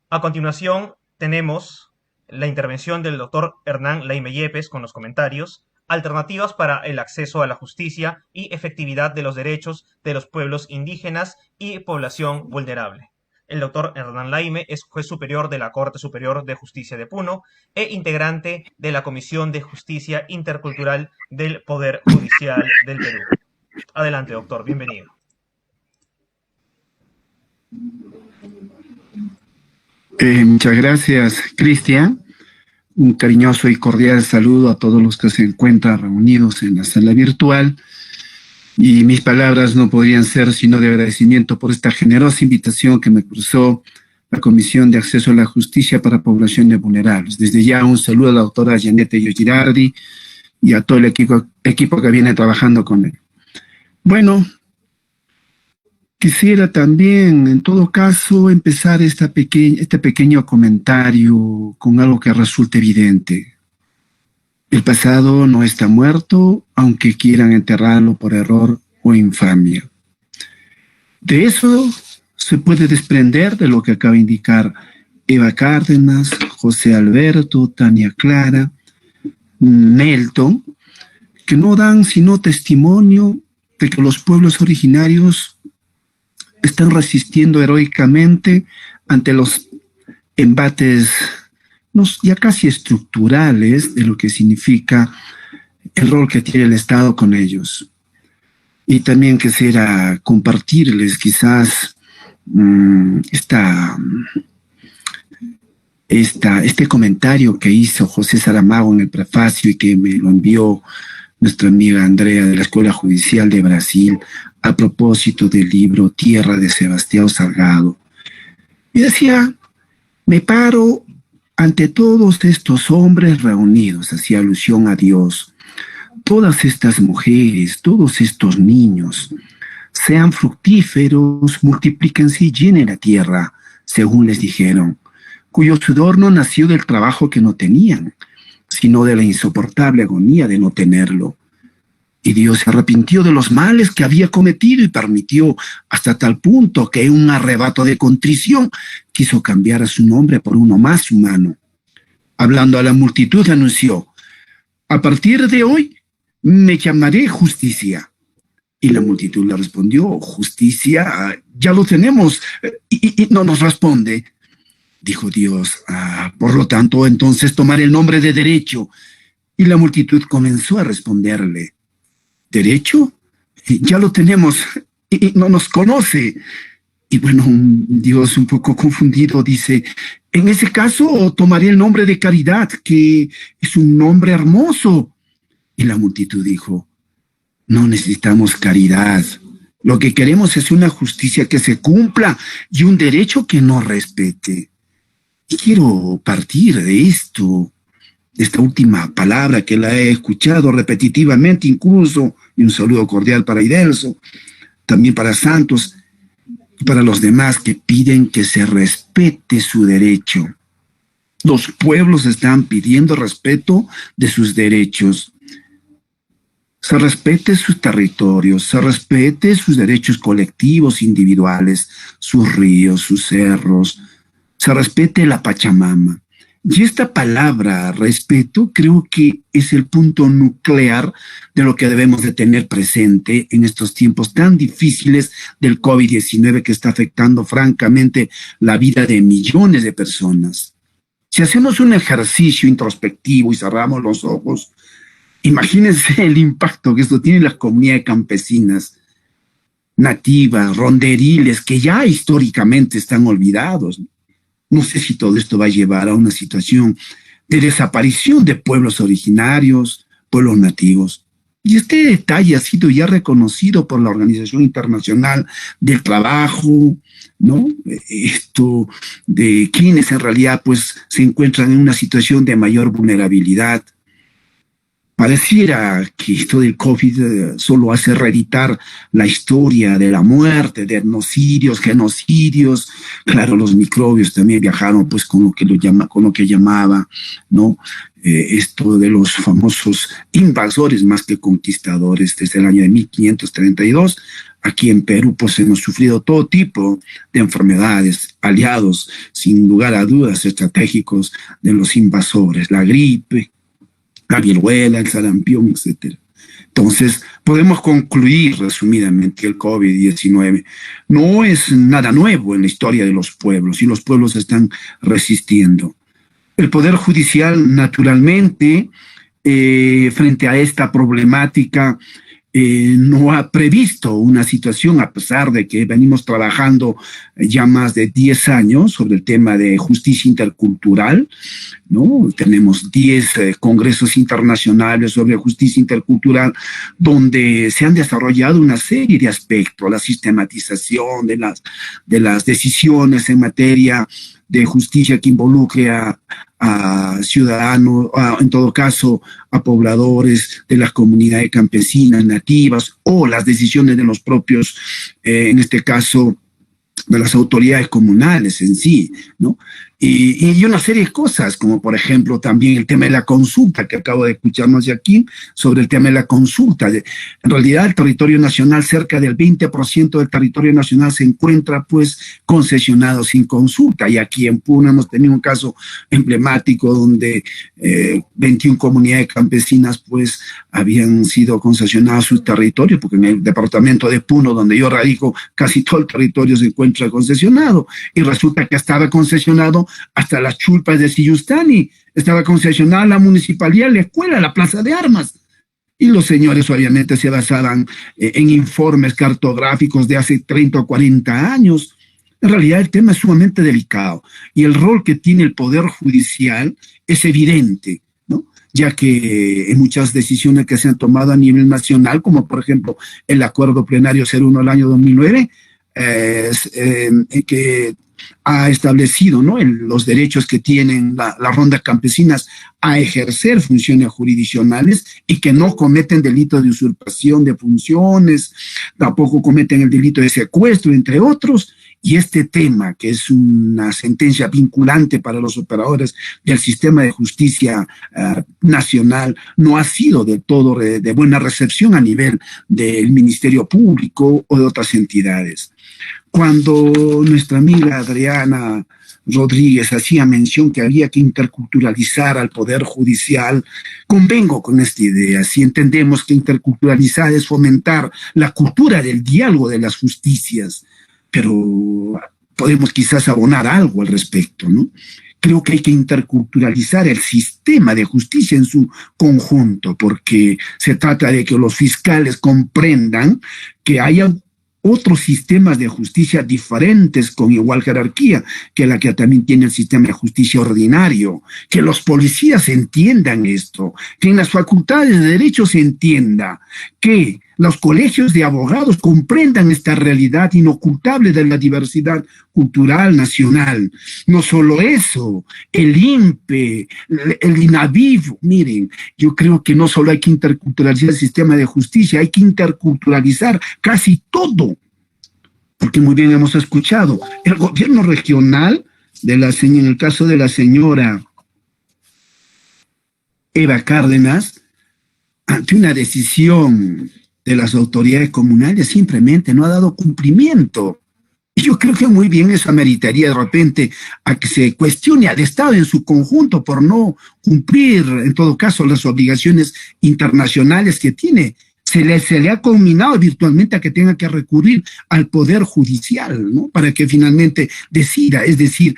A continuación, tenemos la intervención del doctor Hernán Laime Yepes con los comentarios: alternativas para el acceso a la justicia y efectividad de los derechos de los pueblos indígenas y población vulnerable. El doctor Hernán Laime es juez superior de la Corte Superior de Justicia de Puno e integrante de la Comisión de Justicia Intercultural del Poder Judicial del Perú. Adelante, doctor, bienvenido. Muchas gracias, Cristian. Un cariñoso y cordial saludo a todos los que se encuentran reunidos en la sala virtual. Y mis palabras no podrían ser sino de agradecimiento por esta generosa invitación que me cruzó la Comisión de Acceso a la Justicia para Poblaciones Vulnerables. Desde ya un saludo a la doctora Janette Girardi y a todo el equipo que viene trabajando con él. Bueno, quisiera también, en todo caso, empezar este pequeño comentario con algo que resulte evidente. El pasado no está muerto, aunque quieran enterrarlo por error o infamia. De eso se puede desprender de lo que acaba de indicar Eva Cárdenas, José Alberto, Tania Clara, Nelton, que no dan sino testimonio de que los pueblos originarios están resistiendo heroicamente ante los embates ya casi estructurales de lo que significa el rol que tiene el Estado con ellos. Y también quisiera compartirles quizás este comentario que hizo José Saramago en el prefacio y que me lo envió nuestra amiga Andrea de la Escuela Judicial de Brasil a propósito del libro Tierra de Sebastião Salgado. Y decía: me paro ante todos estos hombres reunidos, hacía alusión a Dios, todas estas mujeres, todos estos niños, sean fructíferos, multiplíquense y llenen la tierra, según les dijeron, cuyo sudor no nació del trabajo que no tenían, sino de la insoportable agonía de no tenerlo. Y Dios se arrepintió de los males que había cometido y permitió hasta tal punto que en un arrebato de contrición quiso cambiar a su nombre por uno más humano. Hablando a la multitud anunció: a partir de hoy me llamaré Justicia. Y la multitud le respondió: justicia, ya lo tenemos. Y no nos responde. Dijo Dios: por lo tanto, entonces tomaré el nombre de Derecho. Y la multitud comenzó a responderle: ¿Derecho? Ya lo tenemos. y no nos conoce. Y bueno, Dios un poco confundido dice, en ese caso tomaré el nombre de Caridad, que es un nombre hermoso. Y la multitud dijo, no necesitamos caridad. Lo que queremos es una justicia que se cumpla y un derecho que nos respete. Y quiero partir de esto, de esta última palabra que la he escuchado repetitivamente incluso, y un saludo cordial para Idelso, también para Santos, y para los demás que piden que se respete su derecho. Los pueblos están pidiendo respeto de sus derechos. Se respete sus territorios, se respete sus derechos colectivos, individuales, sus ríos, sus cerros, se respete la Pachamama. Y esta palabra, respeto, creo que es el punto nuclear de lo que debemos de tener presente en estos tiempos tan difíciles del COVID-19 que está afectando francamente la vida de millones de personas. Si hacemos un ejercicio introspectivo y cerramos los ojos, imagínense el impacto que esto tiene en las comunidades campesinas, nativas, ronderiles, que ya históricamente están olvidados. No sé si todo esto va a llevar a una situación de desaparición de pueblos originarios, pueblos nativos. Y este detalle ha sido ya reconocido por la Organización Internacional del Trabajo, ¿no? Esto de quienes en realidad pues se encuentran en una situación de mayor vulnerabilidad. Pareciera que esto del COVID solo hace reeditar la historia de la muerte, de etnocidios, genocidios. Claro, los microbios también viajaron pues con lo que llamaba, ¿no? Esto de los famosos invasores más que conquistadores desde el año de 1532. Aquí en Perú pues hemos sufrido todo tipo de enfermedades, aliados sin lugar a dudas estratégicos de los invasores, la gripe, la viruela, el sarampión, etc. Entonces, podemos concluir resumidamente que el COVID-19 no es nada nuevo en la historia de los pueblos y los pueblos están resistiendo. El Poder Judicial, naturalmente, frente a esta problemática, no ha previsto una situación, a pesar de que venimos trabajando ya más de 10 años sobre el tema de justicia intercultural, ¿no? Tenemos 10 congresos internacionales sobre justicia intercultural donde se han desarrollado una serie de aspectos, la sistematización de las decisiones en materia de justicia que involucre a ciudadanos, en todo caso a pobladores de las comunidades campesinas, nativas, o las decisiones de los propios, en este caso, de las autoridades comunales en sí, ¿no? Y una serie de cosas, como por ejemplo también el tema de la consulta, que acabo de escucharnos de aquí, sobre el tema de la consulta. En realidad el territorio nacional, cerca del 20% del territorio nacional se encuentra pues concesionado sin consulta, y aquí en Puno hemos tenido un caso emblemático donde 21 comunidades campesinas pues habían sido concesionadas su territorio, porque en el departamento de Puno, donde yo radico, casi todo el territorio se encuentra concesionado, y resulta que estaba concesionado hasta las chulpas de Siyustani, estaba concesionada la municipalidad, la escuela, la plaza de armas. Y los señores obviamente se basaban en informes cartográficos de hace 30 o 40 años. En realidad el tema es sumamente delicado y el rol que tiene el Poder Judicial es evidente, ¿no? Ya que en muchas decisiones que se han tomado a nivel nacional, como por ejemplo el Acuerdo Plenario 01 del año 2009, que ha establecido, ¿no?, los derechos que tienen las rondas campesinas a ejercer funciones jurisdiccionales y que no cometen delitos de usurpación de funciones, tampoco cometen el delito de secuestro, entre otros. Y este tema, que es una sentencia vinculante para los operadores del sistema de justicia nacional, no ha sido del todo de buena recepción a nivel del Ministerio Público o de otras entidades. Cuando nuestra amiga Adriana Rodríguez hacía mención que había que interculturalizar al Poder Judicial, convengo con esta idea. Si entendemos que interculturalizar es fomentar la cultura del diálogo de las justicias, pero podemos quizás abonar algo al respecto, ¿no? Creo que hay que interculturalizar el sistema de justicia en su conjunto, porque se trata de que los fiscales comprendan que haya otros sistemas de justicia diferentes con igual jerarquía que la que también tiene el sistema de justicia ordinario, que los policías entiendan esto, que en las facultades de derecho se entienda, que los colegios de abogados comprendan esta realidad inocultable de la diversidad cultural nacional. No solo eso, el INPE, el INAVIF, miren, yo creo que no solo hay que interculturalizar el sistema de justicia, hay que interculturalizar casi todo, porque muy bien hemos escuchado, el gobierno regional, en el caso de la señora Eva Cárdenas, ante una decisión de las autoridades comunales, simplemente no ha dado cumplimiento. Y yo creo que muy bien eso ameritaría de repente a que se cuestione al Estado en su conjunto por no cumplir, en todo caso, las obligaciones internacionales que tiene. Se le ha combinado virtualmente a que tenga que recurrir al Poder Judicial, ¿no? Para que finalmente decida. Es decir,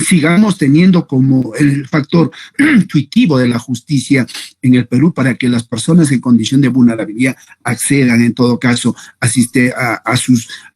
sigamos teniendo como el factor intuitivo de la justicia en el Perú para que las personas en condición de vulnerabilidad accedan, en todo caso,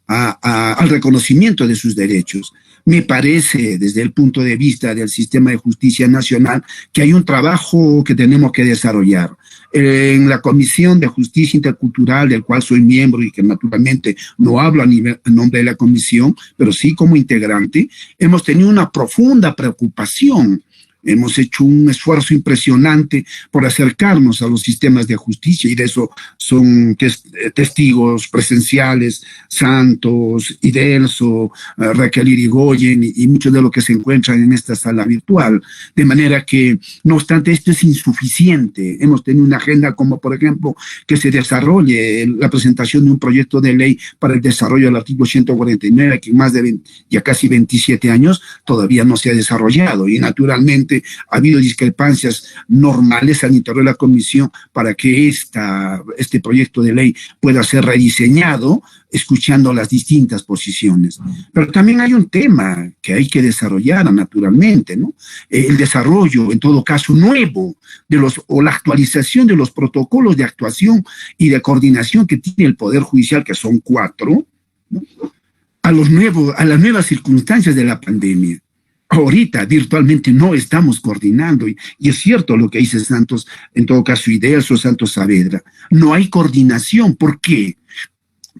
al reconocimiento de sus derechos. Me parece, desde el punto de vista del sistema de justicia nacional, que hay un trabajo que tenemos que desarrollar. En la Comisión de Justicia Intercultural, del cual soy miembro y que naturalmente no hablo en nombre de la comisión, pero sí como integrante, hemos tenido una profunda preocupación. Hemos hecho un esfuerzo impresionante por acercarnos a los sistemas de justicia y de eso son testigos presenciales, Santos, Idelso, Raquel Irigoyen y muchos de los que se encuentran en esta sala virtual. De manera que, no obstante, esto es insuficiente. Hemos tenido una agenda como, por ejemplo, que se desarrolle la presentación de un proyecto de ley para el desarrollo del artículo 149, que en más de ya casi 27 años todavía no se ha desarrollado y naturalmente ha habido discrepancias normales al interior de la comisión para que este proyecto de ley pueda ser rediseñado escuchando las distintas posiciones. Pero también hay un tema que hay que desarrollar naturalmente, ¿no? El desarrollo, en todo caso, nuevo o la actualización de los protocolos de actuación y de coordinación que tiene el Poder Judicial, que son 4, ¿no? A las nuevas circunstancias de la pandemia. Ahorita virtualmente no estamos coordinando y es cierto lo que dice Santos, en todo caso Idelso, Santos Saavedra, no hay coordinación. ¿Por qué?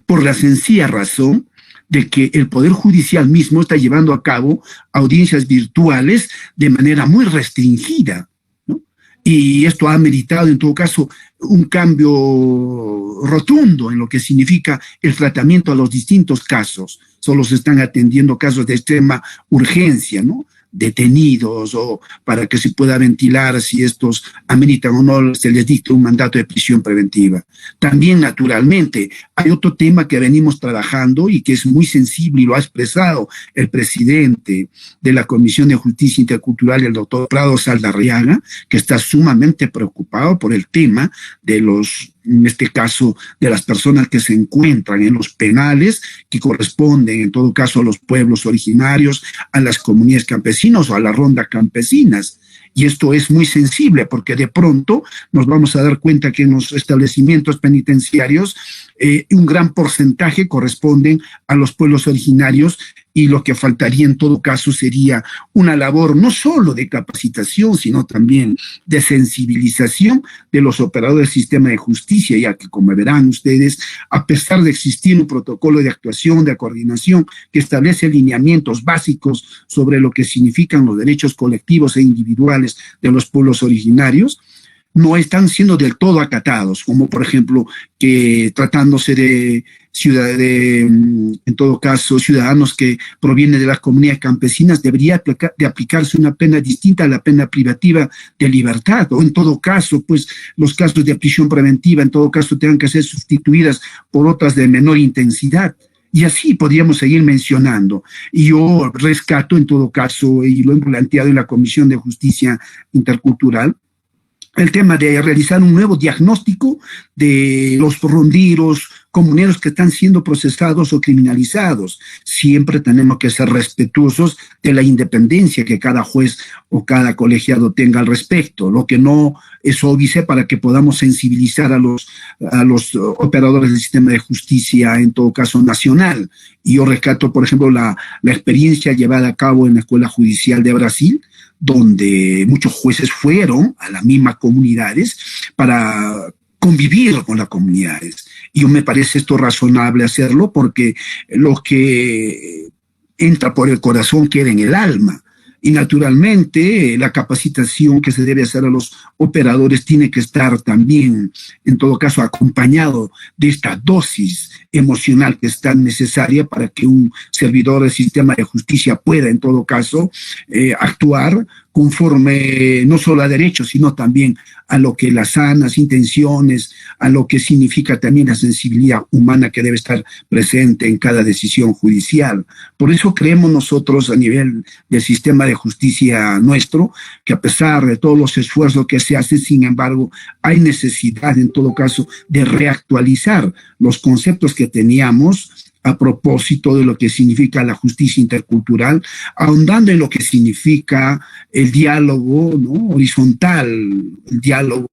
Por la sencilla razón de que el Poder Judicial mismo está llevando a cabo audiencias virtuales de manera muy restringida, ¿no? Y esto ha meritado en todo caso un cambio rotundo en lo que significa el tratamiento a los distintos casos. Solo se están atendiendo casos de extrema urgencia, ¿no? Detenidos o para que se pueda ventilar si estos ameritan o no, se les dicta un mandato de prisión preventiva. También, naturalmente, hay otro tema que venimos trabajando y que es muy sensible y lo ha expresado el presidente de la Comisión de Justicia Intercultural, el doctor Prado Saldarriaga, que está sumamente preocupado por el tema de en este caso, de las personas que se encuentran en los penales, que corresponden, en todo caso, a los pueblos originarios, a las comunidades campesinas o a las rondas campesinas. Y esto es muy sensible porque de pronto nos vamos a dar cuenta que en los establecimientos penitenciarios un gran porcentaje corresponden a los pueblos originarios y lo que faltaría en todo caso sería una labor no solo de capacitación, sino también de sensibilización de los operadores del sistema de justicia, ya que, como verán ustedes, a pesar de existir un protocolo de actuación, de coordinación, que establece lineamientos básicos sobre lo que significan los derechos colectivos e individuales de los pueblos originarios, no están siendo del todo acatados, como por ejemplo que tratándose de en todo caso, ciudadanos que provienen de las comunidades campesinas, debería de aplicarse una pena distinta a la pena privativa de libertad, o en todo caso, pues los casos de prisión preventiva, en todo caso, tengan que ser sustituidas por otras de menor intensidad. Y así podríamos seguir mencionando. Y yo rescato, en todo caso, y lo he planteado en la Comisión de Justicia Intercultural, el tema de realizar un nuevo diagnóstico de los ronderos comuneros que están siendo procesados o criminalizados. Siempre tenemos que ser respetuosos de la independencia que cada juez o cada colegiado tenga al respecto, lo que no es óbice para que podamos sensibilizar a los operadores del sistema de justicia, en todo caso nacional. Y yo rescato, por ejemplo, la experiencia llevada a cabo en la Escuela Judicial de Brasil, donde muchos jueces fueron a las mismas comunidades para convivir con las comunidades. Y me parece esto razonable hacerlo porque lo que entra por el corazón queda en el alma. Y naturalmente la capacitación que se debe hacer a los operadores tiene que estar también, en todo caso, acompañado de esta dosis emocional que es tan necesaria para que un servidor del sistema de justicia pueda, en todo caso, actuar conforme no solo a derechos, sino también a lo que las sanas intenciones, a lo que significa también la sensibilidad humana que debe estar presente en cada decisión judicial. Por eso creemos nosotros a nivel del sistema de justicia nuestro, que a pesar de todos los esfuerzos que se hacen, sin embargo, hay necesidad en todo caso de reactualizar los conceptos que teníamos a propósito de lo que significa la justicia intercultural, ahondando en lo que significa el diálogo, ¿no?, horizontal, el diálogo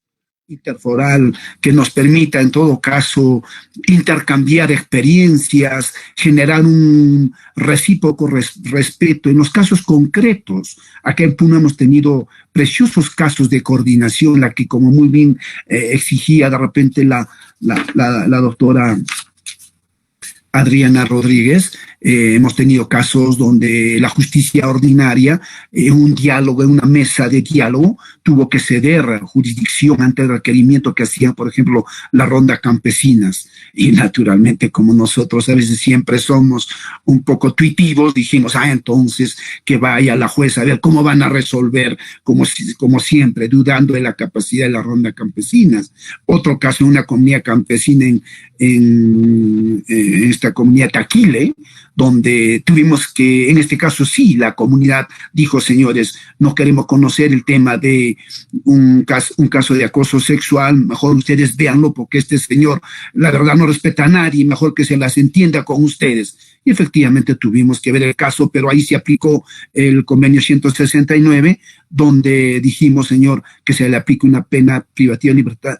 interforal que nos permita en todo caso intercambiar experiencias, generar un recíproco respeto. En los casos concretos, acá en Puno hemos tenido preciosos casos de coordinación, la que como muy bien exigía de repente la doctora Adriana Rodríguez. Hemos tenido casos donde la justicia ordinaria, en un diálogo, en una mesa de diálogo, tuvo que ceder jurisdicción ante el requerimiento que hacían, por ejemplo, la ronda campesinas. Y naturalmente, como nosotros a veces siempre somos un poco tuitivos, dijimos, entonces que vaya la jueza a ver cómo van a resolver, como siempre, dudando de la capacidad de la ronda campesinas. Otro caso, una comunidad campesina en esta comunidad Taquile, donde tuvimos que, en este caso sí, la comunidad dijo, señores, no queremos conocer el tema de un caso de acoso sexual, mejor ustedes véanlo porque este señor, la verdad, no respeta a nadie, mejor que se las entienda con ustedes. Y efectivamente tuvimos que ver el caso, pero ahí se aplicó el convenio 169, donde dijimos, señor, que se le aplique una pena privativa de libertad,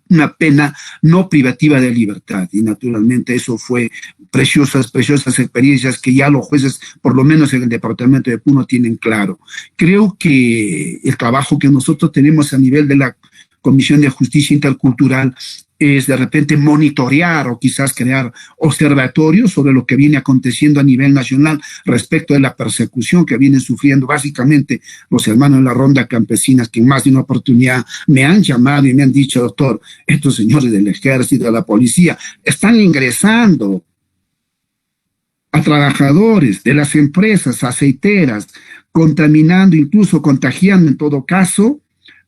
una pena no privativa de libertad. Y naturalmente eso fue preciosas experiencias que ya los jueces, por lo menos en el departamento de Puno, tienen claro. Creo que el trabajo que nosotros tenemos a nivel de la Comisión de Justicia Intercultural es de repente monitorear o quizás crear observatorios sobre lo que viene aconteciendo a nivel nacional respecto de la persecución que vienen sufriendo básicamente los hermanos de la ronda campesinas, que en más de una oportunidad me han llamado y me han dicho, doctor, estos señores del ejército, de la policía, están ingresando a trabajadores de las empresas aceiteras, contaminando, incluso contagiando en todo caso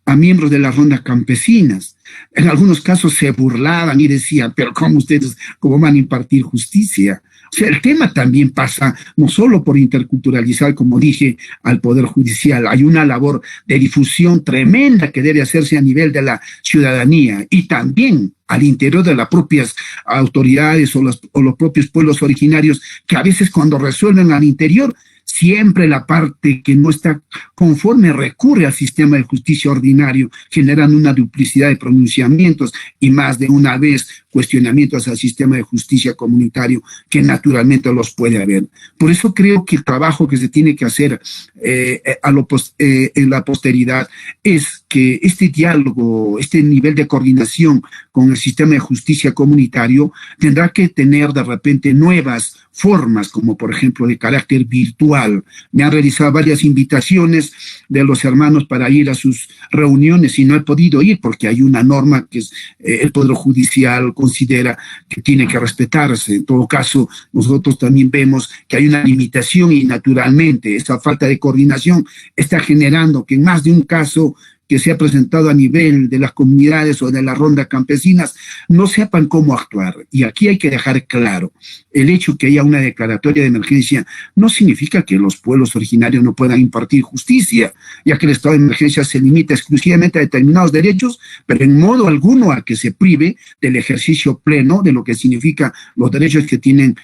a miembros de las rondas campesinas. En algunos casos se burlaban y decían, pero ¿cómo ustedes, cómo van a impartir justicia? O sea, el tema también pasa no solo por interculturalizar, como dije, al Poder Judicial. Hay una labor de difusión tremenda que debe hacerse a nivel de la ciudadanía y también al interior de las propias autoridades o los propios pueblos originarios, que a veces cuando resuelven al interior, siempre la parte que no está conforme recurre al sistema de justicia ordinario, generando una duplicidad de pronunciamientos y más de una vez cuestionamientos al sistema de justicia comunitario, que naturalmente los puede haber. Por eso creo que el trabajo que se tiene que hacer en la posteridad es que este diálogo, este nivel de coordinación con el sistema de justicia comunitario tendrá que tener de repente nuevas formas, como por ejemplo de carácter virtual. Me han realizado varias invitaciones de los hermanos para ir a sus reuniones y no he podido ir porque hay una norma que el Poder Judicial considera que tiene que respetarse. En todo caso, nosotros también vemos que hay una limitación y naturalmente esa falta de coordinación está generando que en más de un caso que se ha presentado a nivel de las comunidades o de las rondas campesinas no sepan cómo actuar. Y aquí hay que dejar claro, el hecho que haya una declaratoria de emergencia no significa que los pueblos originarios no puedan impartir justicia, ya que el estado de emergencia se limita exclusivamente a determinados derechos, pero en modo alguno a que se prive del ejercicio pleno de lo que significa los derechos que tienen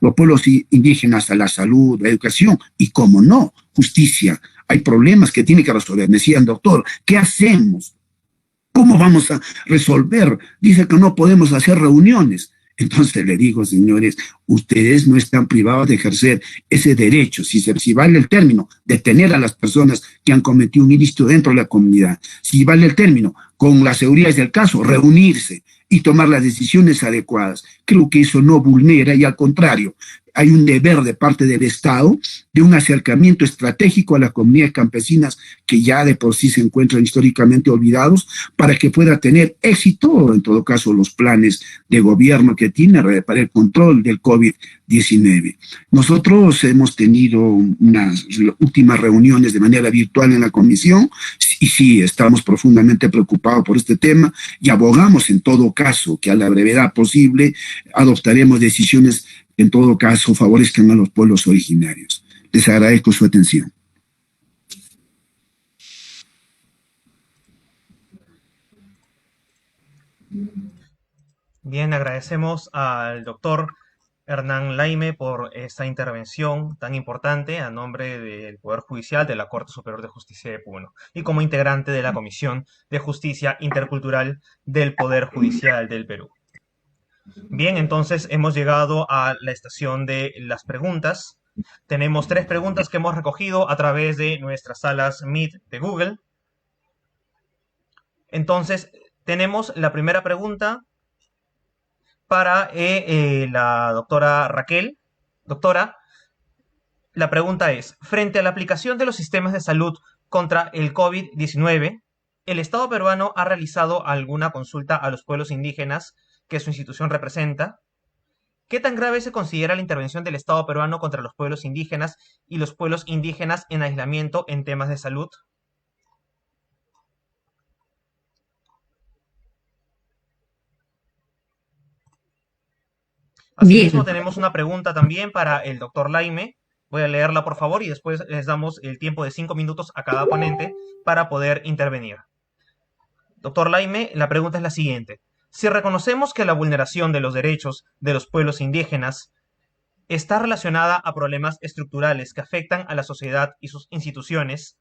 los pueblos indígenas a la salud, la educación y, como no, justicia. Hay problemas que tiene que resolver. Me decían, doctor, ¿qué hacemos? ¿Cómo vamos a resolver? Dice que no podemos hacer reuniones. Entonces le digo, señores, ustedes no están privados de ejercer ese derecho, si vale el término, detener a las personas que han cometido un ilícito dentro de la comunidad, si vale el término, con las seguridades del caso, reunirse y tomar las decisiones adecuadas. Creo que eso no vulnera y al contrario, hay un deber de parte del Estado de un acercamiento estratégico a las comunidades campesinas que ya de por sí se encuentran históricamente olvidados para que pueda tener éxito, en todo caso, los planes de gobierno que tiene para el control del COVID-19. Nosotros hemos tenido unas últimas reuniones de manera virtual en la comisión y sí, estamos profundamente preocupados por este tema y abogamos en todo caso que a la brevedad posible adoptaremos decisiones que en todo caso favorezcan a los pueblos originarios. Les agradezco su atención. Bien, agradecemos al doctor Hernán Laime por esta intervención tan importante a nombre del Poder Judicial de la Corte Superior de Justicia de Puno y como integrante de la Comisión de Justicia Intercultural del Poder Judicial del Perú. Bien, entonces hemos llegado a la estación de las preguntas. Tenemos 3 preguntas que hemos recogido a través de nuestras salas Meet de Google. Entonces, tenemos la primera pregunta para la doctora Raquel. Doctora, la pregunta es, frente a la aplicación de los sistemas de salud contra el COVID-19, ¿el Estado peruano ha realizado alguna consulta a los pueblos indígenas que su institución representa? ¿Qué tan grave se considera la intervención del Estado peruano contra los pueblos indígenas y los pueblos indígenas en aislamiento en temas de salud? Asimismo, tenemos una pregunta también para el doctor Laime. Voy a leerla, por favor, y después les damos el tiempo de 5 minutos a cada ponente para poder intervenir. Doctor Laime, la pregunta es la siguiente. Si reconocemos que la vulneración de los derechos de los pueblos indígenas está relacionada a problemas estructurales que afectan a la sociedad y sus instituciones,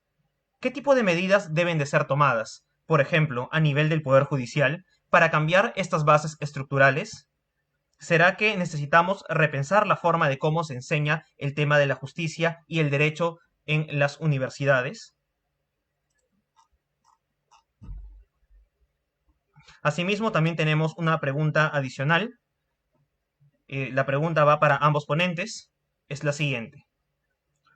¿qué tipo de medidas deben de ser tomadas, por ejemplo, a nivel del Poder Judicial, para cambiar estas bases estructurales? ¿Será que necesitamos repensar la forma de cómo se enseña el tema de la justicia y el derecho en las universidades? Asimismo, también tenemos una pregunta adicional. La pregunta va para ambos ponentes. Es la siguiente.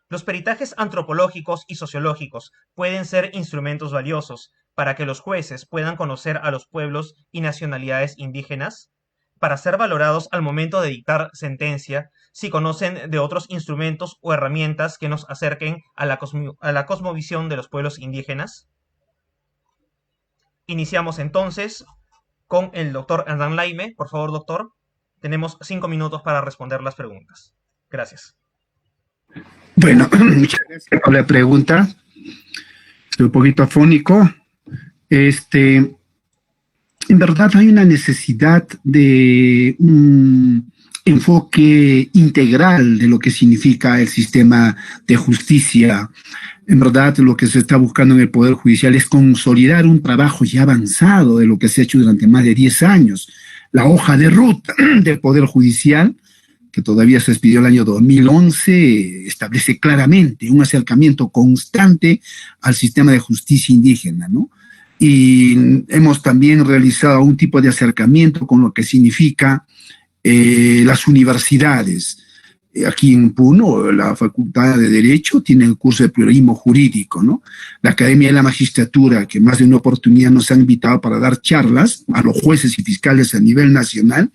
¿Los peritajes antropológicos y sociológicos pueden ser instrumentos valiosos para que los jueces puedan conocer a los pueblos y nacionalidades indígenas? Para ser valorados al momento de dictar sentencia, si conocen de otros instrumentos o herramientas que nos acerquen a la cosmovisión de los pueblos indígenas. Iniciamos entonces con el doctor Hernán Laime. Por favor, doctor, tenemos 5 minutos para responder las preguntas. Gracias. Bueno, muchas gracias por la pregunta. Estoy un poquito afónico. En verdad hay una necesidad de un enfoque integral de lo que significa el sistema de justicia. En verdad, lo que se está buscando en el Poder Judicial es consolidar un trabajo ya avanzado de lo que se ha hecho durante más de 10 años. La hoja de ruta del Poder Judicial, que todavía se expidió el año 2011, establece claramente un acercamiento constante al sistema de justicia indígena, ¿no? Y hemos también realizado un tipo de acercamiento con lo que significa las universidades. Aquí en Puno, la Facultad de Derecho tiene el curso de pluralismo jurídico, ¿no? La Academia de la Magistratura, que más de una oportunidad nos ha invitado para dar charlas a los jueces y fiscales a nivel nacional,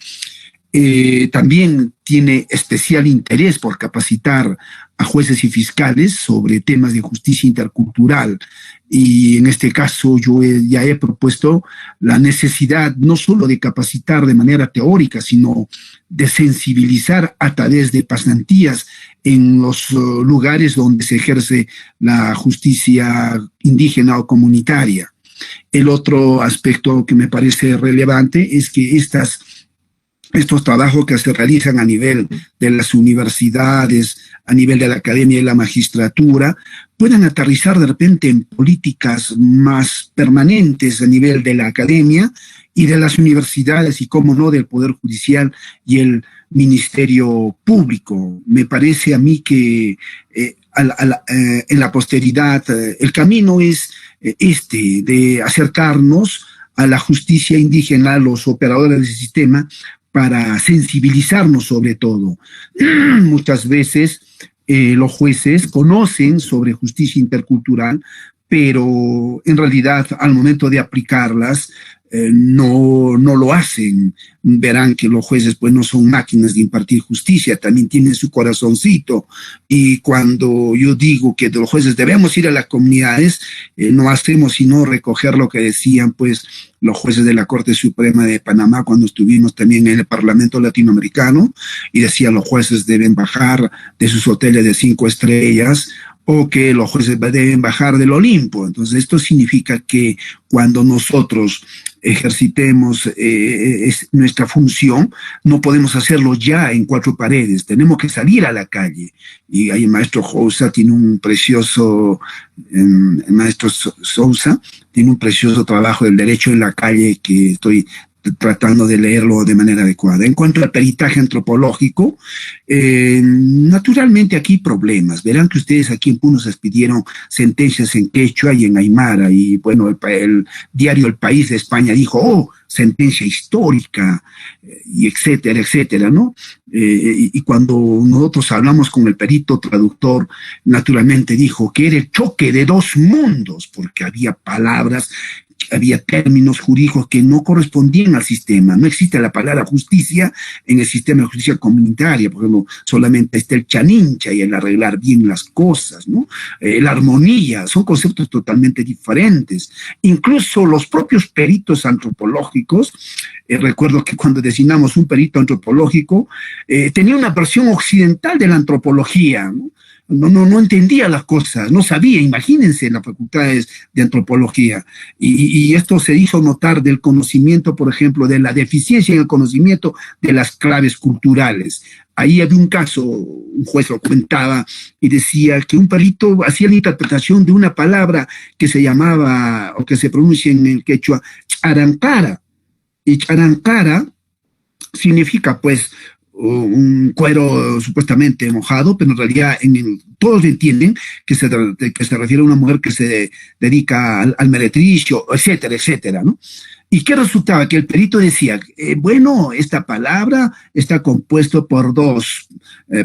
también tiene especial interés por capacitar a jueces y fiscales sobre temas de justicia intercultural. Y en este caso yo ya he propuesto la necesidad no solo de capacitar de manera teórica, sino de sensibilizar a través de pasantías en los lugares donde se ejerce la justicia indígena o comunitaria. El otro aspecto que me parece relevante es que estos trabajos que se realizan a nivel de las universidades, a nivel de la academia y la magistratura, puedan aterrizar de repente en políticas más permanentes a nivel de la academia y de las universidades y, cómo no, del Poder Judicial y el Ministerio Público. Me parece a mí que en la posteridad el camino es de acercarnos a la justicia indígena, a los operadores del sistema, para sensibilizarnos sobre todo. Muchas veces los jueces conocen sobre justicia intercultural, pero en realidad al momento de aplicarlas no lo hacen. Verán que los jueces pues no son máquinas de impartir justicia, también tienen su corazoncito, y cuando yo digo que los jueces debemos ir a las comunidades, no hacemos sino recoger lo que decían pues los jueces de la Corte Suprema de Panamá cuando estuvimos también en el Parlamento Latinoamericano, y decían los jueces deben bajar de sus hoteles de 5 estrellas, o que los jueces deben bajar del Olimpo. Entonces esto significa que cuando nosotros ejercitemos nuestra función, no podemos hacerlo ya en 4 paredes, tenemos que salir a la calle. Y ahí el maestro Sousa tiene un precioso, el maestro Sousa tiene un precioso trabajo del derecho en la calle que estoy tratando de leerlo de manera adecuada. En cuanto al peritaje antropológico, naturalmente aquí hay problemas. Verán que ustedes aquí en Puno se expidieron sentencias en quechua y en aymara, y bueno, el diario El País de España dijo, oh, sentencia histórica, y etcétera, etcétera, ¿no? Y cuando nosotros hablamos con el perito traductor, naturalmente dijo que era el choque de 2 mundos, porque había palabras, había términos jurídicos que no correspondían al sistema. No existe la palabra justicia en el sistema de justicia comunitaria. Por ejemplo, solamente está el chanincha y el arreglar bien las cosas, ¿no? La armonía, son conceptos totalmente diferentes. Incluso los propios peritos antropológicos, recuerdo que cuando designamos un perito antropológico, tenía una versión occidental de la antropología, ¿no? No entendía las cosas, no sabía, imagínense las facultades de antropología. Y esto se hizo notar del conocimiento, por ejemplo, de la deficiencia en el conocimiento de las claves culturales. Ahí había un caso, un juez lo comentaba y decía que un perito hacía la interpretación de una palabra que se llamaba, o que se pronuncia en el quechua, charancara. Y charancara significa, pues, un cuero supuestamente mojado, pero en realidad todos entienden que se refiere a una mujer que se dedica al meretricio, etcétera, etcétera, ¿no? ¿Y qué resultaba? Que el perito decía, bueno, esta palabra está compuesto por 2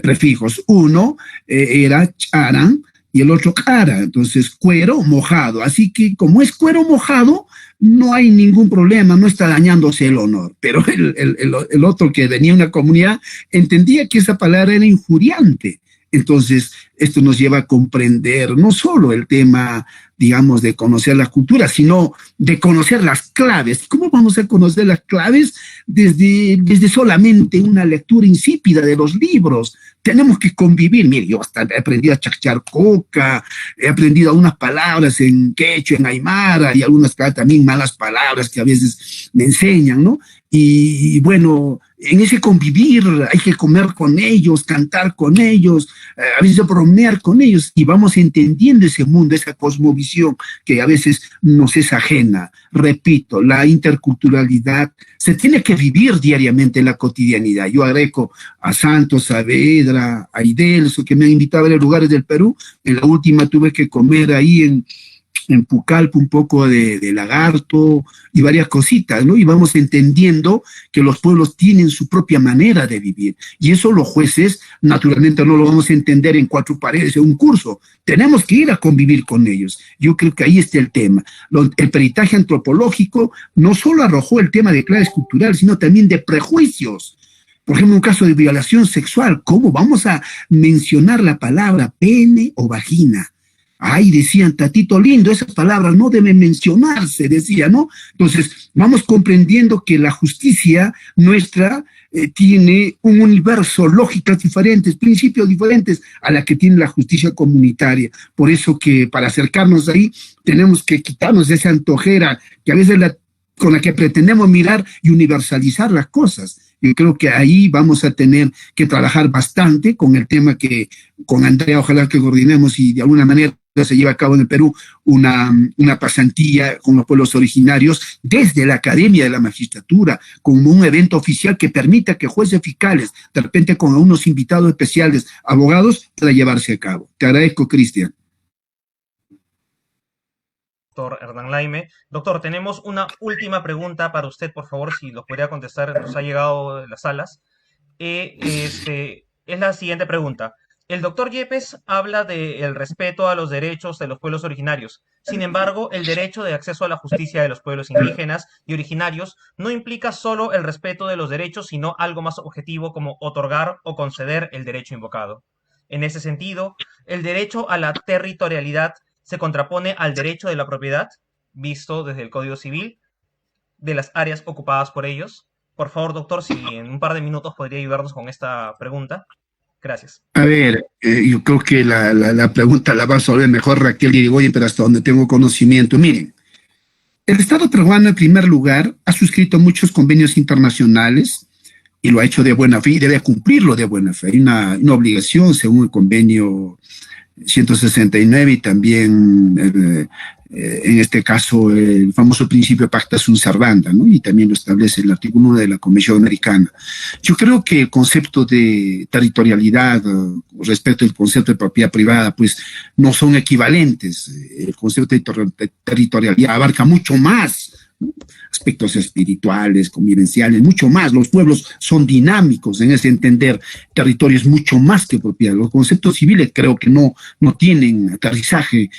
prefijos. Uno era charan y el otro cara, entonces cuero mojado. Así que como es cuero mojado, no hay ningún problema, no está dañándose el honor. Pero el otro, que venía de una comunidad, entendía que esa palabra era injuriante. Entonces, esto nos lleva a comprender no solo el tema, digamos, de conocer las culturas, sino de conocer las claves. ¿Cómo vamos a conocer las claves? Desde solamente una lectura insípida de los libros. Tenemos que convivir. Mire, yo hasta he aprendido a chachar coca, he aprendido algunas palabras en quechua, en aymara, y algunas también malas palabras que a veces me enseñan, ¿no? Y bueno, en ese convivir hay que comer con ellos, cantar con ellos, a veces bromear con ellos, y vamos entendiendo ese mundo, esa cosmovisión que a veces nos es ajena. Repito, la interculturalidad se tiene que vivir diariamente en la cotidianidad. Yo agrego a Santos, Saavedra, a Idelso, que me han invitado a ver lugares del Perú. En la última tuve que comer ahí en Pucallpa un poco de lagarto y varias cositas, ¿no? Y vamos entendiendo que los pueblos tienen su propia manera de vivir. Y eso los jueces, naturalmente, no lo vamos a entender en 4 paredes en un curso. Tenemos que ir a convivir con ellos. Yo creo que ahí está el tema. El peritaje antropológico no solo arrojó el tema de claves culturales, sino también de prejuicios Por ejemplo, un caso de violación sexual, ¿cómo vamos a mencionar la palabra pene o vagina? Ay, decían, tatito lindo, esas palabras no deben mencionarse, decía, ¿no? Entonces, vamos comprendiendo que la justicia nuestra tiene un universo, lógicas diferentes, principios diferentes a la que tiene la justicia comunitaria. Por eso que para acercarnos ahí tenemos que quitarnos esa antojera que a veces con la que pretendemos mirar y universalizar las cosas. Yo creo que ahí vamos a tener que trabajar bastante con el tema que con Andrea ojalá que coordinemos y de alguna manera se lleva a cabo en el Perú una pasantía con los pueblos originarios desde la Academia de la Magistratura, como un evento oficial que permita que jueces fiscales, de repente con unos invitados especiales, abogados, pueda llevarse a cabo. Te agradezco, Cristian. Doctor Hernán Laime. Doctor, tenemos una última pregunta para usted, por favor, si lo podría contestar, nos ha llegado de las salas. Es la siguiente pregunta. El doctor Yepes habla del respeto a los derechos de los pueblos originarios. Sin embargo, el derecho de acceso a la justicia de los pueblos indígenas y originarios no implica solo el respeto de los derechos, sino algo más objetivo como otorgar o conceder el derecho invocado. En ese sentido, el derecho a la territorialidad se contrapone al derecho de la propiedad, visto desde el Código Civil, de las áreas ocupadas por ellos. Por favor, doctor, si en un par de minutos podría ayudarnos con esta pregunta. Gracias. A ver, yo creo que la pregunta la va a resolver mejor Raquel Irigoyen, pero hasta donde tengo conocimiento. Miren, el Estado peruano, en primer lugar, ha suscrito muchos convenios internacionales y lo ha hecho de buena fe y debe cumplirlo de buena fe. Hay una obligación según el convenio 169 y también en este caso el famoso principio pacta sunt servanda, ¿no? Y también lo establece el artículo 1 de la Convención Americana. Yo creo que el concepto de territorialidad respecto al concepto de propiedad privada pues no son equivalentes. El concepto de territorialidad abarca mucho más, ¿no? Aspectos espirituales, convivenciales, mucho más. Los pueblos son dinámicos en ese entender. Territorio es mucho más que propiedad. Los conceptos civiles creo que no tienen aterrizaje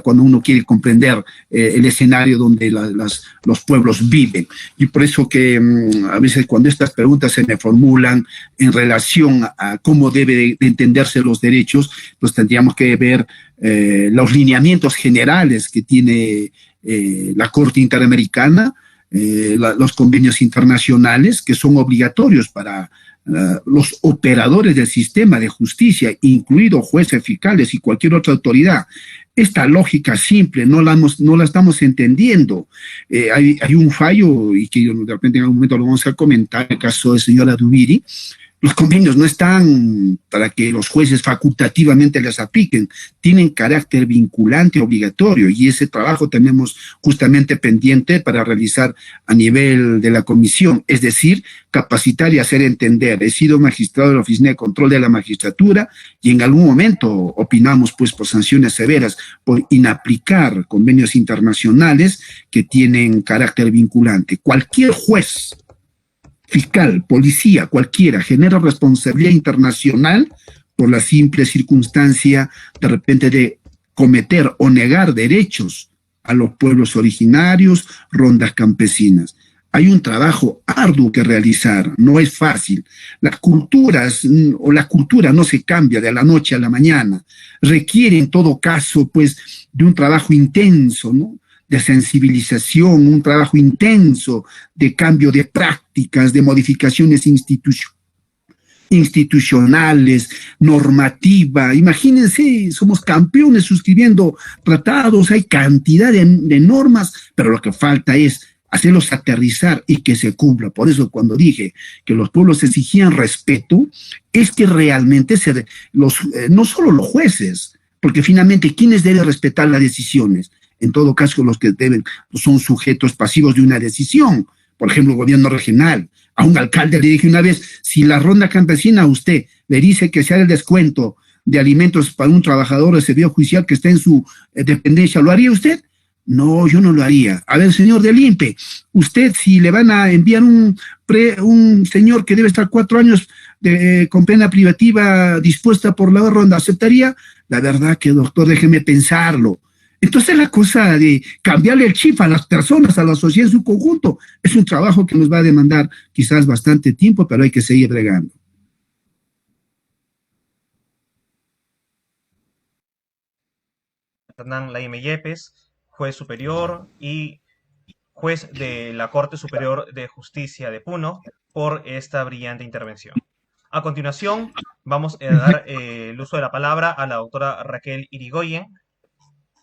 cuando uno quiere comprender el escenario donde los pueblos viven. Y por eso que a veces cuando estas preguntas se me formulan en relación a cómo debe de entenderse los derechos, pues tendríamos que ver los lineamientos generales que tiene la Corte Interamericana, los convenios internacionales que son obligatorios para los operadores del sistema de justicia, incluidos jueces, fiscales y cualquier otra autoridad. Esta lógica simple no la estamos entendiendo. Hay un fallo, y que de repente en algún momento lo vamos a comentar, el caso de señora Dubiri. Los convenios no están para que los jueces facultativamente les apliquen, tienen carácter vinculante, obligatorio, y ese trabajo tenemos justamente pendiente para realizar a nivel de la comisión, es decir, capacitar y hacer entender. He sido magistrado de la Oficina de Control de la Magistratura y en algún momento opinamos pues por sanciones severas por inaplicar convenios internacionales que tienen carácter vinculante. Cualquier juez, fiscal, policía, cualquiera, genera responsabilidad internacional por la simple circunstancia de repente de cometer o negar derechos a los pueblos originarios, rondas campesinas. Hay un trabajo arduo que realizar, no es fácil. Las culturas o la cultura no se cambia de la noche a la mañana, requiere en todo caso pues de un trabajo intenso, ¿no? De sensibilización, un trabajo intenso de cambio de prácticas, de modificaciones institucionales, normativa. Imagínense, somos campeones suscribiendo tratados, hay cantidad de normas, pero lo que falta es hacerlos aterrizar y que se cumpla. Por eso cuando dije que los pueblos exigían respeto, es que realmente no solo los jueces, porque finalmente, ¿quiénes deben respetar las decisiones? En todo caso, los que son sujetos pasivos de una decisión. Por ejemplo, el gobierno regional. A un alcalde le dije una vez, si la ronda campesina a usted le dice que se haga el descuento de alimentos para un trabajador de servicio judicial que está en su dependencia, ¿lo haría usted? No, yo no lo haría. A ver, señor del INPE, usted si le van a enviar un señor que debe estar 4 años con pena privativa dispuesta por la ronda, ¿aceptaría? La verdad que, doctor, déjeme pensarlo. Entonces la cosa de cambiarle el chip a las personas, a la sociedad en su conjunto, es un trabajo que nos va a demandar quizás bastante tiempo, pero hay que seguir bregando. Hernán Laime Yepes, juez superior y juez de la Corte Superior de Justicia de Puno, por esta brillante intervención. A continuación, vamos a dar el uso de la palabra a la doctora Raquel Irigoyen.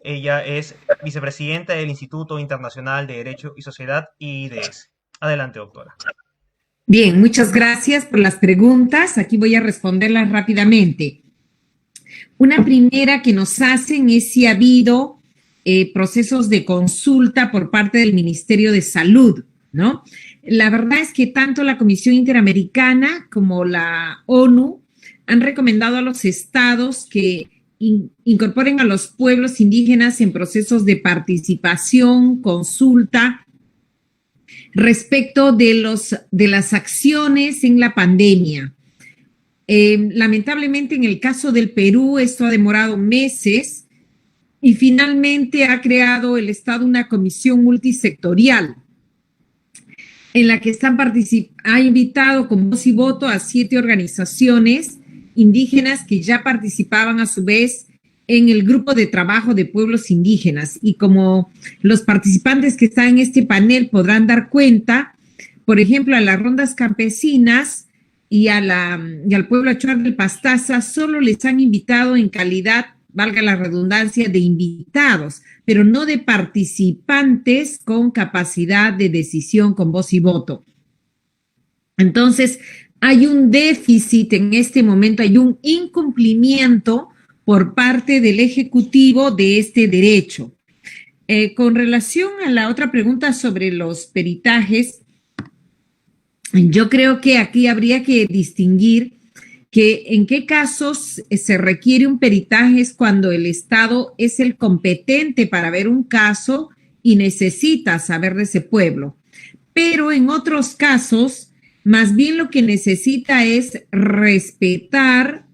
Ella es vicepresidenta del Instituto Internacional de Derecho y Sociedad, IDS. Adelante, doctora. Bien, muchas gracias por las preguntas. Aquí voy a responderlas rápidamente. Una primera que nos hacen es si ha habido procesos de consulta por parte del Ministerio de Salud, ¿no? La verdad es que tanto la Comisión Interamericana como la ONU han recomendado a los estados que incorporen a los pueblos indígenas en procesos de participación, consulta, respecto de las acciones en la pandemia. Lamentablemente, en el caso del Perú, esto ha demorado meses y finalmente ha creado el Estado una comisión multisectorial en la que ha invitado con voz y voto a 7 organizaciones indígenas que ya participaban a su vez en el grupo de trabajo de pueblos indígenas. Y como los participantes que están en este panel podrán dar cuenta, por ejemplo, a las rondas campesinas y al pueblo Achuar del Pastaza solo les han invitado en calidad, valga la redundancia, de invitados, pero no de participantes con capacidad de decisión, con voz y voto. Entonces, hay un déficit en este momento, hay un incumplimiento por parte del Ejecutivo de este derecho. Con relación a la otra pregunta sobre los peritajes, yo creo que aquí habría que distinguir que en qué casos se requiere un peritaje es cuando el Estado es el competente para ver un caso y necesita saber de ese pueblo. Pero en otros casos, más bien lo que necesita es respetar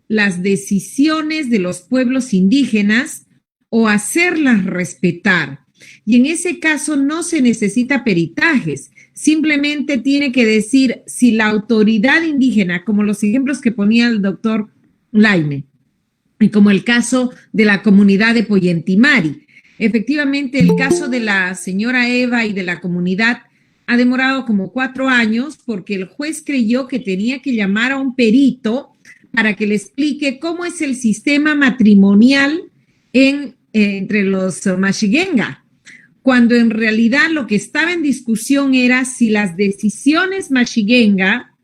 las decisiones de los pueblos indígenas o hacerlas respetar. Y en ese caso no se necesita peritajes, simplemente tiene que decir si la autoridad indígena, como los ejemplos que ponía el doctor Laime, y como el caso de la comunidad de Pollentimari. Efectivamente, el caso de la señora Eva y de la comunidad ha demorado como 4 años porque el juez creyó que tenía que llamar a un perito para que le explique cómo es el sistema matrimonial entre los Mashigenga, cuando en realidad lo que estaba en discusión era si las decisiones Mashigenga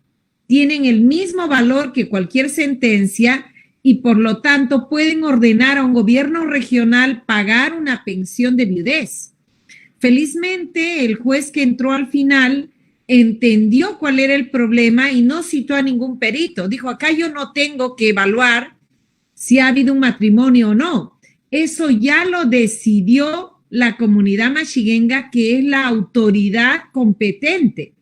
tienen el mismo valor que cualquier sentencia y por lo tanto pueden ordenar a un gobierno regional pagar una pensión de viudez. Felizmente, el juez que entró al final entendió cuál era el problema y no citó a ningún perito. Dijo, acá yo no tengo que evaluar si ha habido un matrimonio o no. Eso ya lo decidió la comunidad Mashigenga, que es la autoridad competente.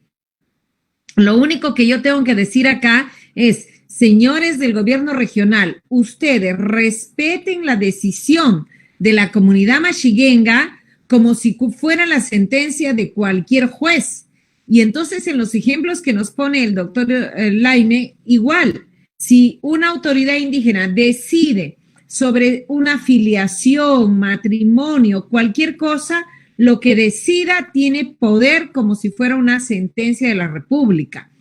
Lo único que yo tengo que decir acá es, señores del gobierno regional, ustedes respeten la decisión de la comunidad Mashigenga como si fuera la sentencia de cualquier juez. Y entonces en los ejemplos que nos pone el doctor Laime, igual, si una autoridad indígena decide sobre una filiación, matrimonio, cualquier cosa, lo que decida tiene poder como si fuera una sentencia de la República.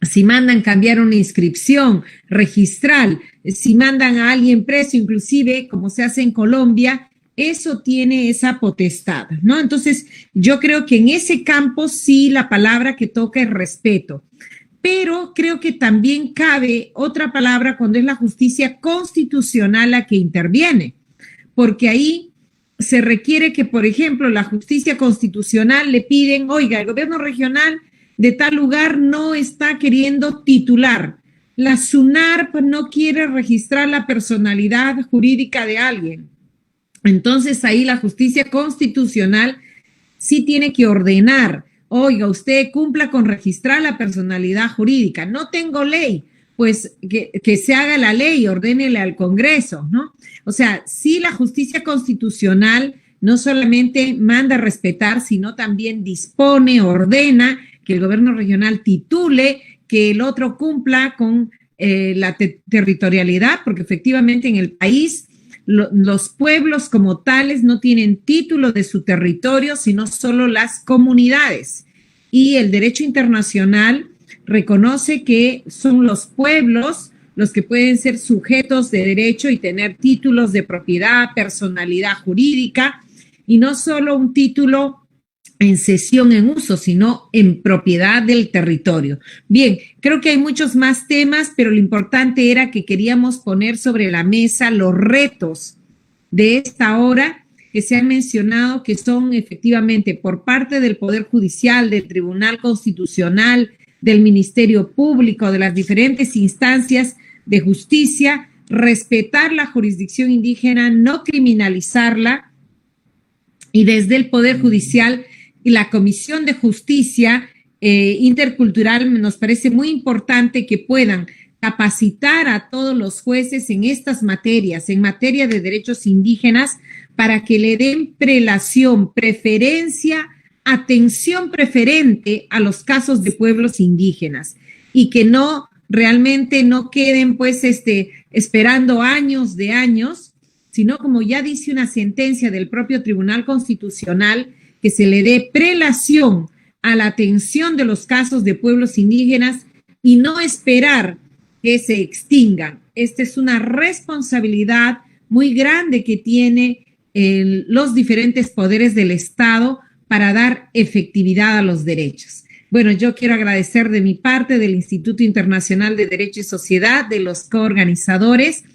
Si mandan cambiar una inscripción registral, si mandan a alguien preso, inclusive como se hace en Colombia, eso tiene esa potestad, ¿no? Entonces, yo creo que en ese campo sí la palabra que toca es respeto. Pero creo que también cabe otra palabra cuando es la justicia constitucional la que interviene, porque ahí se requiere que, por ejemplo, la justicia constitucional le piden, oiga, el gobierno regional de tal lugar no está queriendo titular, la SUNARP no quiere registrar la personalidad jurídica de alguien. Entonces ahí la justicia constitucional sí tiene que ordenar, oiga, usted cumpla con registrar la personalidad jurídica. No tengo ley, pues que se haga la ley, ordénele al Congreso, ¿no? O sea, sí, la justicia constitucional no solamente manda a respetar, sino también dispone, ordena que el gobierno regional titule, que el otro cumpla con la territorialidad, porque efectivamente en el país los pueblos como tales no tienen título de su territorio, sino solo las comunidades. Y el derecho internacional reconoce que son los pueblos los que pueden ser sujetos de derecho y tener títulos de propiedad, personalidad jurídica, y no solo un título en cesión en uso, sino en propiedad del territorio. Bien, creo que hay muchos más temas, pero lo importante era que queríamos poner sobre la mesa los retos de esta hora que se han mencionado, que son efectivamente por parte del Poder Judicial, del Tribunal Constitucional, del Ministerio Público, de las diferentes instancias de justicia, respetar la jurisdicción indígena, no criminalizarla, y desde el Poder Judicial y la Comisión de Justicia Intercultural nos parece muy importante que puedan capacitar a todos los jueces en estas materias, en materia de derechos indígenas, para que le den prelación, preferencia, atención preferente a los casos de pueblos indígenas y que no realmente no queden pues esperando años de años, sino como ya dice una sentencia del propio Tribunal Constitucional, que se le dé prelación a la atención de los casos de pueblos indígenas y no esperar que se extingan. Esta es una responsabilidad muy grande que tiene los diferentes poderes del Estado para dar efectividad a los derechos. Bueno, yo quiero agradecer de mi parte, del Instituto Internacional de Derecho y Sociedad, de los coorganizadores,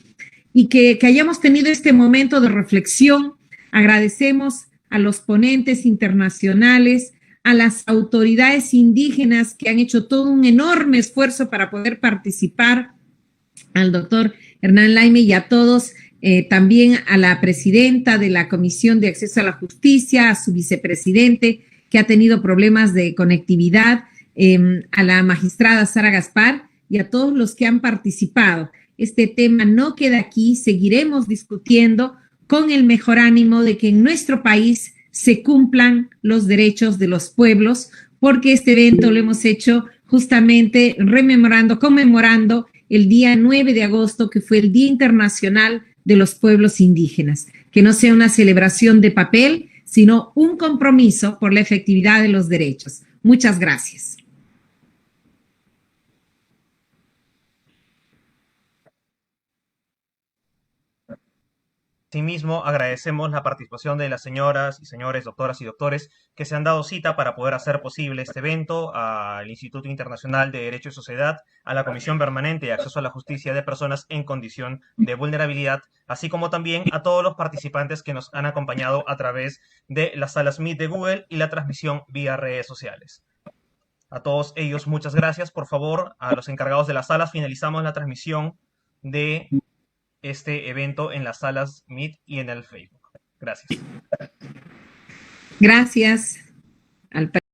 y que hayamos tenido este momento de reflexión. Agradecemos a los ponentes internacionales, a las autoridades indígenas que han hecho todo un enorme esfuerzo para poder participar, al doctor Hernán Laime y a todos, también a la presidenta de la Comisión de Acceso a la Justicia, a su vicepresidente, que ha tenido problemas de conectividad, a la magistrada Sara Gaspar y a todos los que han participado. Este tema no queda aquí, seguiremos discutiendo con el mejor ánimo de que en nuestro país se cumplan los derechos de los pueblos, porque este evento lo hemos hecho justamente conmemorando el día 9 de agosto, que fue el Día Internacional de los Pueblos Indígenas. Que no sea una celebración de papel, sino un compromiso por la efectividad de los derechos. Muchas gracias. Asimismo, agradecemos la participación de las señoras y señores, doctoras y doctores que se han dado cita para poder hacer posible este evento, al Instituto Internacional de Derecho y Sociedad, a la Comisión Permanente de Acceso a la Justicia de Personas en Condición de Vulnerabilidad, así como también a todos los participantes que nos han acompañado a través de las salas Meet de Google y la transmisión vía redes sociales. A todos ellos, muchas gracias. Por favor, a los encargados de las salas, finalizamos la transmisión de este evento en las salas Meet y en el Facebook. Gracias. Gracias al